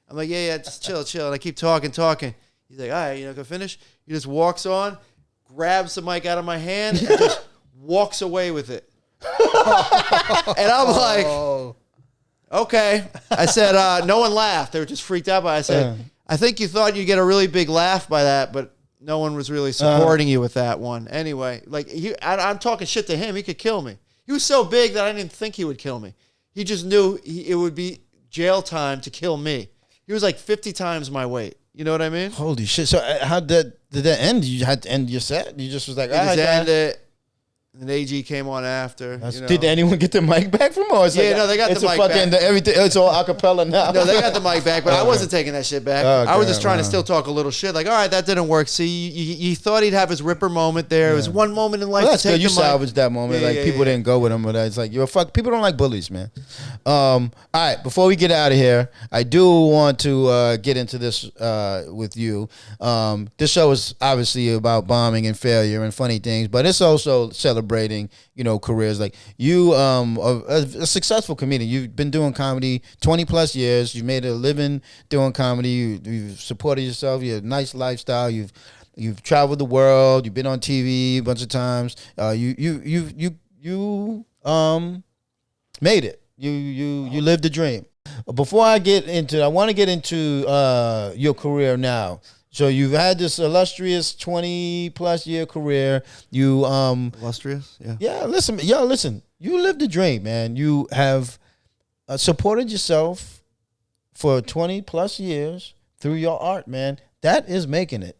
I'm like, yeah, just chill. And I keep talking. He's like, all right, you know, go finish. He just walks on, grabs the mic out of my hand, and just walks away with it. And I'm like, okay. I said, no one laughed. They were just freaked out by it. I said, I think you thought you'd get a really big laugh by that, but no one was really supporting you with that one. Anyway, like I'm talking shit to him. He could kill me. He was so big that I didn't think he would kill me. He just knew it would be jail time to kill me. He was like 50 times my weight. You know what I mean? Holy shit! So how did that end? You had to end your set. You just was like, It all just right, guys. ended. And AG came on after. You know. Did anyone get the mic back from us? Yeah, no, they got it's the a mic fucking, back. Everything. It's all acapella now. No, they got the mic back, but I wasn't taking that shit back. Okay, I was just trying to wow. still talk a little shit. Like, all right, that didn't work. See, you thought he'd have his ripper moment there. It was one moment in life Well, to that's take good. You the mic. salvaged that moment. Yeah, like yeah, people yeah. didn't go with him, but it's like you're fuck. People don't like bullies, man. All right, before we get out of here, I do want to get into this with you. This show is obviously about bombing and failure and funny things, but it's also celebrating, careers. Like you, a successful comedian. You've been doing comedy 20 plus years. You've made a living doing comedy. You've supported yourself. You have a nice lifestyle. You've traveled the world. You've been on TV a bunch of times. You made it. You lived the dream. Before I get into, I want to get into your career now. So you've had this illustrious 20 plus year career. You Illustrious? Yeah. listen. You lived the dream, man. You have supported yourself for 20 plus years through your art, man. That is making it.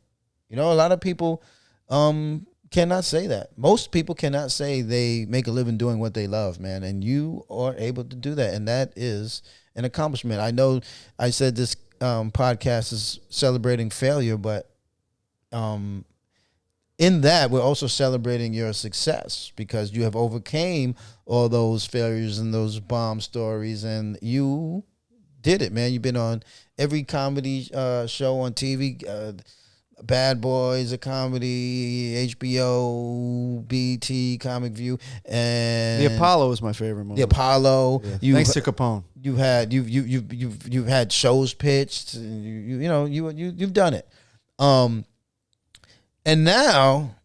A lot of people cannot say that. Most people cannot say they make a living doing what they love, man. And you are able to do that, and that is an accomplishment. I know I said this podcast is celebrating failure, but in that we're also celebrating your success because you have overcame all those failures and those bomb stories, and you did it, man. You've been on every comedy show on TV. Bad Boys, a comedy, HBO, BT, Comic View, and The Apollo was my favorite movie. The Apollo. Yeah. Thanks to Capone. You've had shows pitched. And you've done it, and now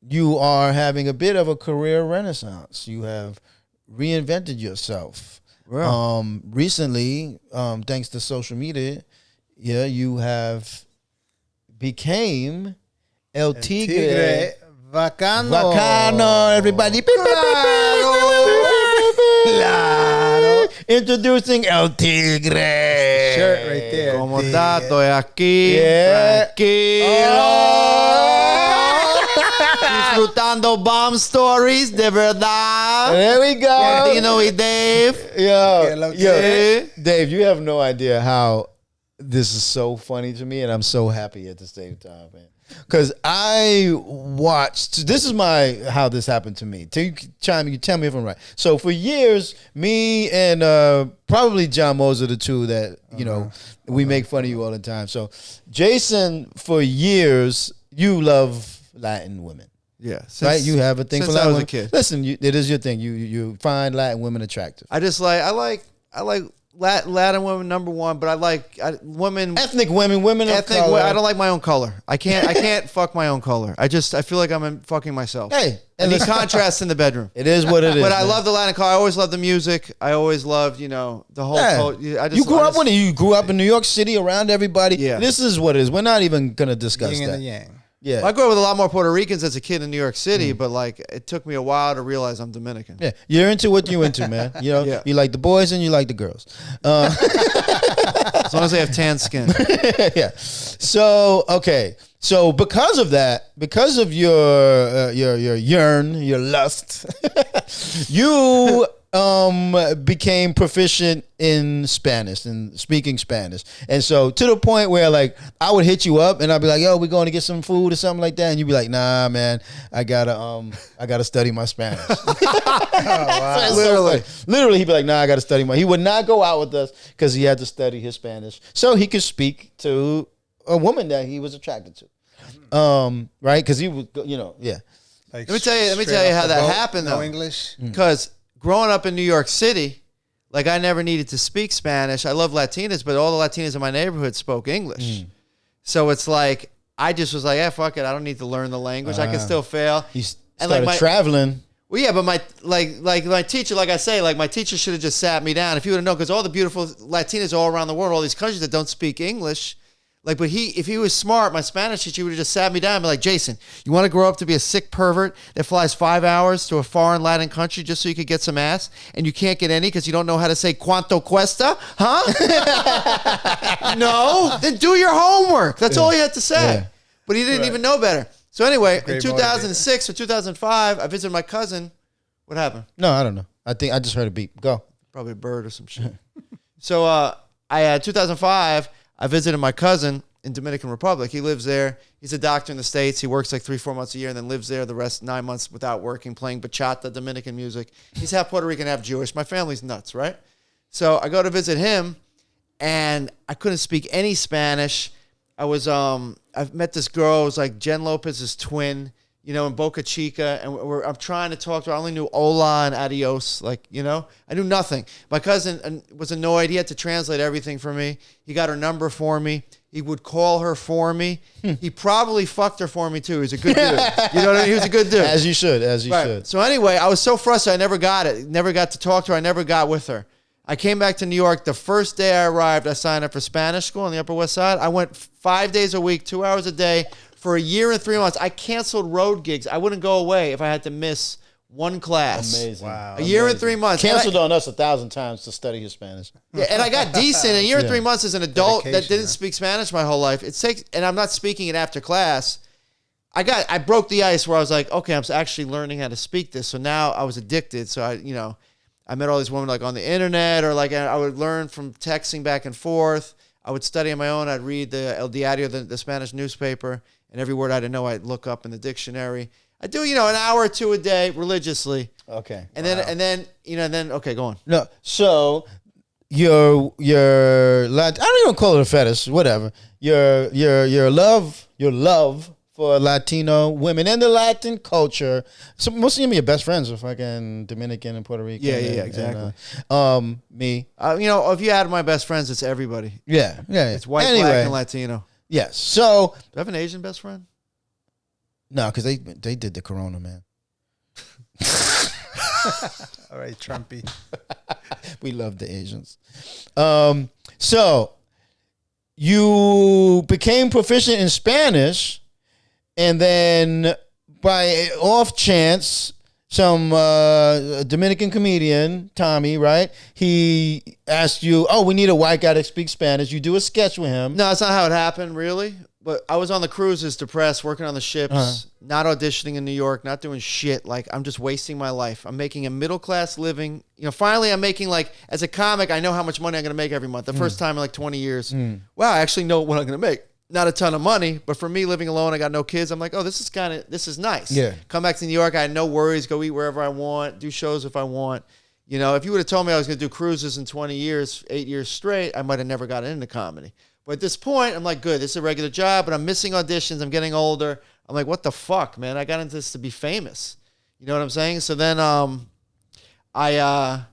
you are having a bit of a career renaissance. You have reinvented yourself. Wow. Recently, thanks to social media, you have became El Tigre. Bacano. Bacano, everybody. Claro. Introducing El Tigre. Shirt right there. ¿Cómo está? Estoy aquí. Yeah. Disfrutando bomb stories, de verdad. There we go. Latino y Dave. Dave, you have no idea how this is so funny to me, and I'm so happy at the same time, man. Because I watched. This is how this happened to me. You tell me if I'm right. So for years, me and probably John Moser, the two that we make fun of you all the time. So Jason, for years, you love Latin women. Yeah, right. You have a thing for Latin I was women. a kid. Listen, it is your thing. You find Latin women attractive. I like Latin women number one, but I like women, ethnic women of color. I don't like my own color. I can't fuck my own color. I feel like I'm fucking myself. Hey, and the contrast in the bedroom. It is what it is. But I love the Latin color. I always love the music. I always loved the whole. You grew up You grew up in New York City around everybody. Yeah. This is what it is. We're not even gonna discuss Yin that. and the yang. Yeah. Well, I grew up with a lot more Puerto Ricans as a kid in New York City, but like it took me a while to realize I'm Dominican. Yeah, you're into what you're into, man. Yeah. You like the boys and you like the girls. As long as they have tan skin. Yeah. So okay. So because of that, because of your your lust, you became proficient in Spanish and speaking Spanish. And so to the point where like I would hit you up and I'd be like, yo, we're going to get some food or something like that. And you'd be like, nah, man, I gotta study my Spanish. Literally. Literally, he'd be like, nah, I gotta study he would not go out with us because he had to study his Spanish so he could speak to a woman that he was attracted to. Right? Because he was, yeah. Like Let me tell you how that happened though. No English. Because growing up in New York City, like I never needed to speak Spanish. I love Latinas, but all the Latinas in my neighborhood spoke English. So it's like I just was like, fuck it. I don't need to learn the language. I can still fail. He started traveling. Well, yeah, but my teacher, like I say, like my teacher should have just sat me down. If you would have known, because all the beautiful Latinas all around the world, all these countries that don't speak English. Like, but if he was smart, my Spanish teacher would have just sat me down and be like, Jason, you want to grow up to be a sick pervert that flies 5 hours to a foreign Latin country just so you could get some ass and you can't get any because you don't know how to say cuánto cuesta? Huh? No? Then do your homework. That's all he had to say. Yeah. But he didn't even know better. So anyway, in Great 2006 or 2005, I visited my cousin. What happened? No, I don't know. I think I just heard a beep. Go. Probably a bird or some shit. So I had 2005. I visited my cousin in Dominican Republic. He lives there. He's a doctor in the States. He works like 3-4 months a year and then lives there the rest 9 months without working, playing bachata, Dominican music. He's half Puerto Rican, half Jewish. My family's nuts, right? So I go to visit him and I couldn't speak any Spanish. I've met this girl. It was like Jen Lopez's twin, in Boca Chica. And I'm trying to talk to her. I only knew hola and adios. I knew nothing. My cousin was annoyed. He had to translate everything for me. He got her number for me. He would call her for me. He probably fucked her for me too. He's a good dude. You know what I mean? He was a good dude. As you should. Should. So anyway, I was so frustrated. I never got it. Never got to talk to her. I never got with her. I came back to New York. The first day I arrived, I signed up for Spanish school on the Upper West Side. I went 5 days a week, 2 hours a day for a year and 3 months. I canceled road gigs. I wouldn't go away if I had to miss one class. Amazing. Wow. A year and 3 months. Canceled on us 1,000 times to study his Spanish. Yeah, and I got decent. A year and 3 months as an adult that didn't Dedication, speak Spanish my whole life. And I'm not speaking it after class. I broke the ice where I was like, okay, I'm actually learning how to speak this. So now I was addicted. So I met all these women like on the internet, or like I would learn from texting back and forth. I would study on my own. I'd read the El Diario, the Spanish newspaper, and every word I didn't know I'd look up in the dictionary. I do, an hour or two a day religiously. Okay. And then okay, go on. No, so your I don't even call it a fetish, whatever. Your love for Latino women and the Latin culture. So most of them, your best friends are fucking Dominican and Puerto Rican. Yeah, exactly. Me. If you add my best friends, it's everybody. Yeah. It's white, black, and Latino. Yes. So do I have an Asian best friend? No, because they did the corona, man. All right, Trumpy. We love the Asians. So you became proficient in Spanish, and then by off chance some Dominican comedian, Tommy, right? He asked you, oh, we need a white guy that speaks Spanish. You do a sketch with him. No, that's not how it happened, really. But I was on the cruises, depressed, working on the ships, not auditioning in New York, not doing shit. Like, I'm just wasting my life. I'm making a middle-class living. You know, finally I'm making, like, as a comic, I know how much money I'm going to make every month. The first time in, like, 20 years. Wow, I actually know what I'm going to make. Not a ton of money, but for me, living alone, I got no kids. I'm like, oh, this is nice. Yeah. Come back to New York, I had no worries, go eat wherever I want, do shows if I want. You know, if you would have told me I was going to do cruises in 20 years, 8 years straight, I might have never gotten into comedy. But at this point, I'm like, good, this is a regular job, but I'm missing auditions. I'm getting older. I'm like, what the fuck, man? I got into this to be famous. You know what I'm saying? So then I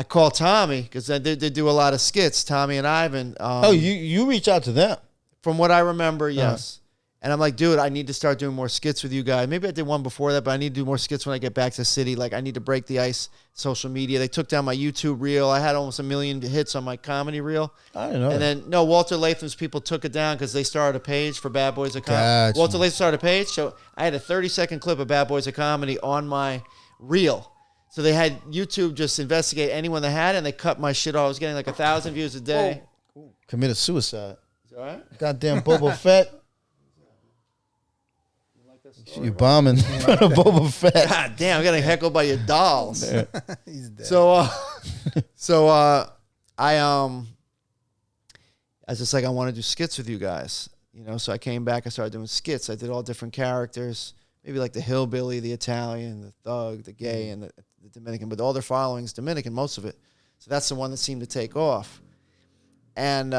called Tommy because they do a lot of skits, Tommy and Ivan. You reach out to them. From what I remember, yes. And I'm like, dude, I need to start doing more skits with you guys. Maybe I did one before that, but I need to do more skits when I get back to the city. Like, I need to break the ice, social media. They took down my YouTube reel. I had almost 1 million hits on my comedy reel. I didn't know And that. then, no, Walter Latham's people took it down because they started a page for Bad Boys of Comedy. Gotcha. Walter Latham started a page, so I had a 30-second clip of Bad Boys of Comedy on my reel. So they had YouTube just investigate anyone that had it, and they cut my shit off. I was getting like 1,000 views a day. Committed suicide. All right. Goddamn Boba Fett. You bombing in front of Boba Fett. God damn, I'm getting heckled by your dolls. He's dead. So I was just like, I want to do skits with you guys, you know. So I came back, I started doing skits. I did all different characters, maybe like the hillbilly, the Italian, the thug, the gay, and the Dominican. But all their following's Dominican, most of it. So that's the one that seemed to take off. And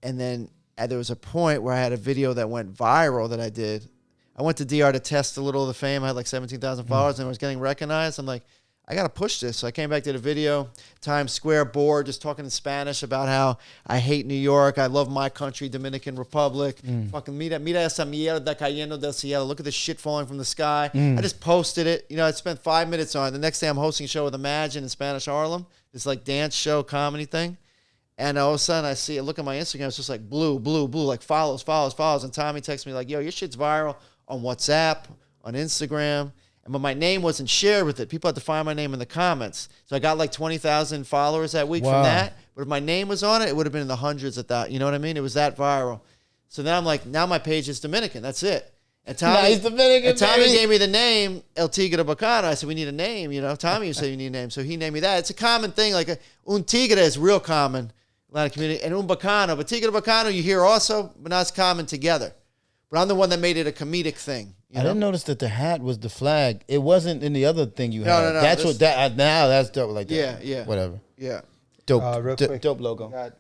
then there was a point where I had a video that went viral that I did. I went to DR to test a little of the fame. I had like 17,000 followers and I was getting recognized. I'm like, I got to push this. So I came back to the video, Times Square board, just talking in Spanish about how I hate New York. I love my country, Dominican Republic. Fucking mira esa mierda cayendo del cielo. Look at this shit falling from the sky. I just posted it. You know, I spent 5 minutes on it. The next day I'm hosting a show with Imagine in Spanish Harlem. This like dance show, comedy thing. And all of a sudden, I look at my Instagram, it's just like blue, like follows. And Tommy texts me like, yo, your shit's viral on WhatsApp, on Instagram. But my name wasn't shared with it. People had to find my name in the comments. So I got like 20,000 followers that week from that. But if my name was on it, it would have been in the hundreds at that. You know what I mean? It was that viral. So then I'm like, now my page is Dominican. That's it. And Tommy, Nice Dominican, Tommy baby. gave me the name El Tigre Bacano. I said, we need a name. You know, Tommy said, you need a name. So he named me that. It's a common thing. Like un tigre is real common. A lot of community. And un bacano. But tigre bacano you hear also, but not as common together. But I'm the one that made it a comedic thing. I didn't notice that the hat was the flag. It wasn't in the other thing you had. No. That's what that now that's dope like that. Yeah. Whatever. Yeah. Dope. Real quick. Dope logo. Got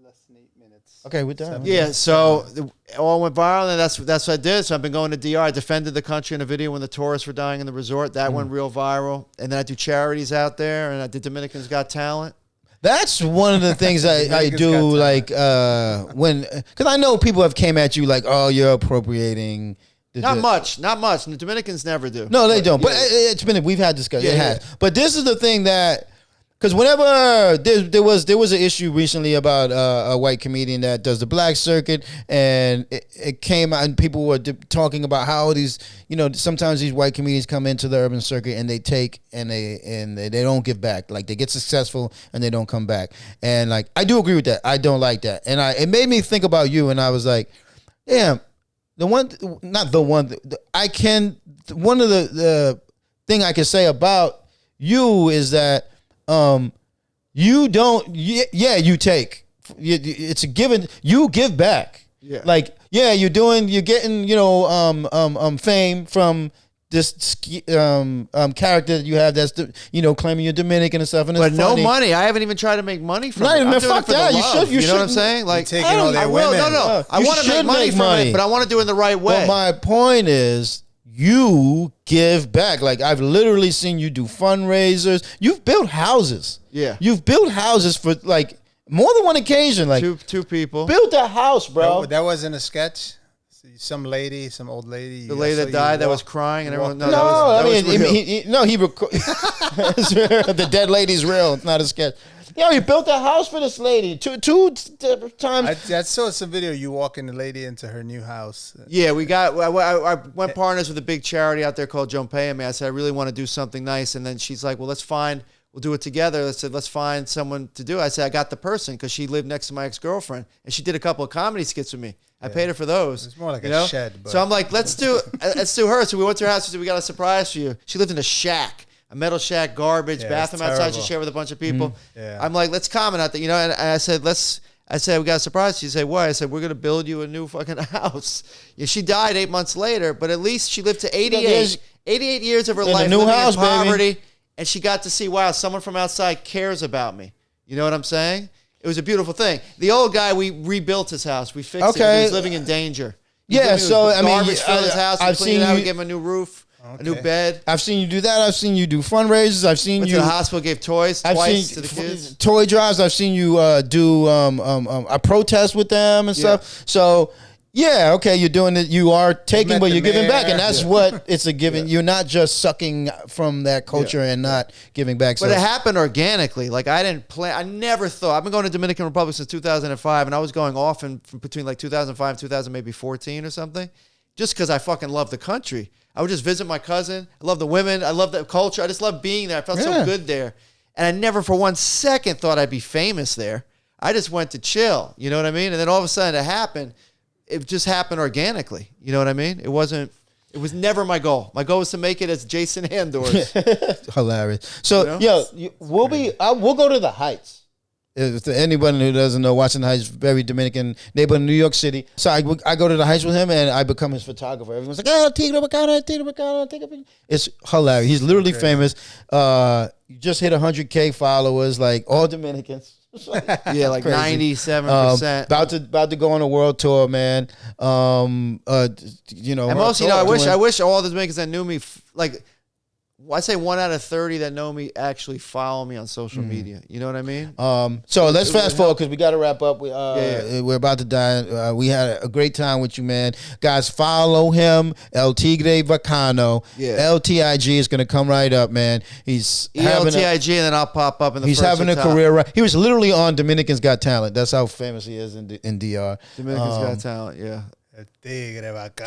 less than 8 minutes. Okay, we're done. Yeah, so it all went viral, and that's what I did. So I've been going to DR. I defended the country in a video when the tourists were dying in the resort. That went real viral. And then I do charities out there, and I did Dominicans Got Talent. That's one of the things I do, like because I know people have came at you like, oh, you're appropriating. Not much. The Dominicans never do. No, they don't. Yeah. But it's been we've had discussion. Yeah, it has. But this is the thing that because whenever there was an issue recently about a white comedian that does the black circuit, and it came out and people were talking about how these sometimes these white comedians come into the urban circuit and they take and they don't give back. Like they get successful and they don't come back. And like I do agree with that. I don't like that. And it made me think about you. And I was like, damn. One of the thing I can say about you is that you don't you take it's a given, you give back. Yeah. Like you're getting fame from this character that you have that's claiming you're Dominican and stuff, and But it's no funny. money. I haven't even tried to make money from Not it. even- I'm doing fuck it for the that. You love. should- you know what I'm shouldn't- saying? Like taking all their I will. women. No. I You want to should make money make from money. it, but I want to do it in the right way. But my point is, you give back. Like I've literally seen you do fundraisers. You've built houses. Yeah. You've built houses for like more than one occasion. Like two people. built a house, bro. That wasn't a sketch. Some old lady. The lady that died that was crying and everyone. walked- No, that was real. the dead lady's real. It's not a sketch. Yo, you built a house for this lady two times. I saw some video you walking the lady into her new house. Yeah, I went partners with a big charity out there called Joan Pay Me. I said, I really want to do something nice. And then she's like, well, we'll do it together. I said, let's find someone to do it. I said, I got the person because she lived next to my ex-girlfriend. And she did a couple of comedy skits with me. I paid her for those. It's more like a shed. But. So I'm like, let's do her. So we went to her house. She said, we got a surprise for you. She lived in a shack. A metal shack, garbage, bathroom outside. She shared with a bunch of people. Yeah. I'm like, let's comment out there, and I said, we got a surprise. She said, why? I said, we're going to build you a new fucking house. Yeah, she died 8 months later, but at least she lived to 88. 88 years of her life living in poverty. Baby. And she got to see, wow, someone from outside cares about me. You know what I'm saying? It was a beautiful thing. The old guy, we rebuilt his house. We fixed it. He was living in danger. So I mean, his house. I've seen it out. you We gave him a new roof. Okay. A new bed. I've seen you do that. I've seen you do fundraisers. I've seen went you to the hospital, gave toys twice to the kids. Toy drives. I've seen you do a protest with them and stuff. So yeah, okay, you're doing it. You are taking, but you're giving back, and that's what it's a giving. You're not just sucking from that culture and not giving back. But it happened organically. Like I didn't plan. I never thought. I've been going to Dominican Republic since 2005, and I was going often from between like 2005 and 2014 or something, just because I fucking love the country. I would just visit my cousin. I love the women. I love the culture. I just love being there. I felt so good there. And I never for 1 second thought I'd be famous there. I just went to chill. You know what I mean? And then all of a sudden it happened. It just happened organically. You know what I mean? It was never my goal. My goal was to make it as Jason Andors. Hilarious. So, we'll go to the Heights. If anybody who doesn't know, Watson Heights, very Dominican neighborhood in New York City. So I go to the Heights with him, and I become his photographer. Everyone's like, oh, Tigre Bacana, take a picture. It's hilarious. He's literally famous. You just hit 100K followers, like all Dominicans. Yeah, like 97%. About to go on a world tour, man. And most, I wish all the Dominicans that knew me, I say 1 out of 30 that know me actually follow me on social media. You know what I mean? So let's fast forward because we got to wrap up. We're about to die. We had a great time with you, man. Guys, follow him, El Tigre Bacano. Yeah. LTIG is going to come right up, man. He's LTIG, and then I'll pop up in the He's having a career. Right. He was literally on Dominicans Got Talent. That's how famous he is in DR. Dominicans Got Talent, yeah.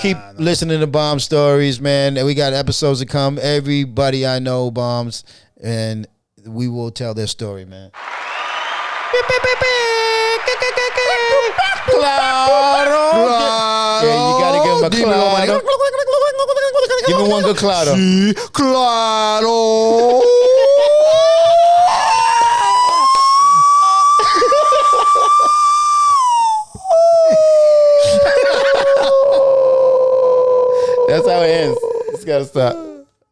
Keep listening to Bomb Stories, man. We got episodes to come. Everybody I know bombs, and we will tell their story, man. Claro. Yeah, you gotta give him a claro. Give me one good claro. Sí, claro. That's how it ends. It's gotta stop.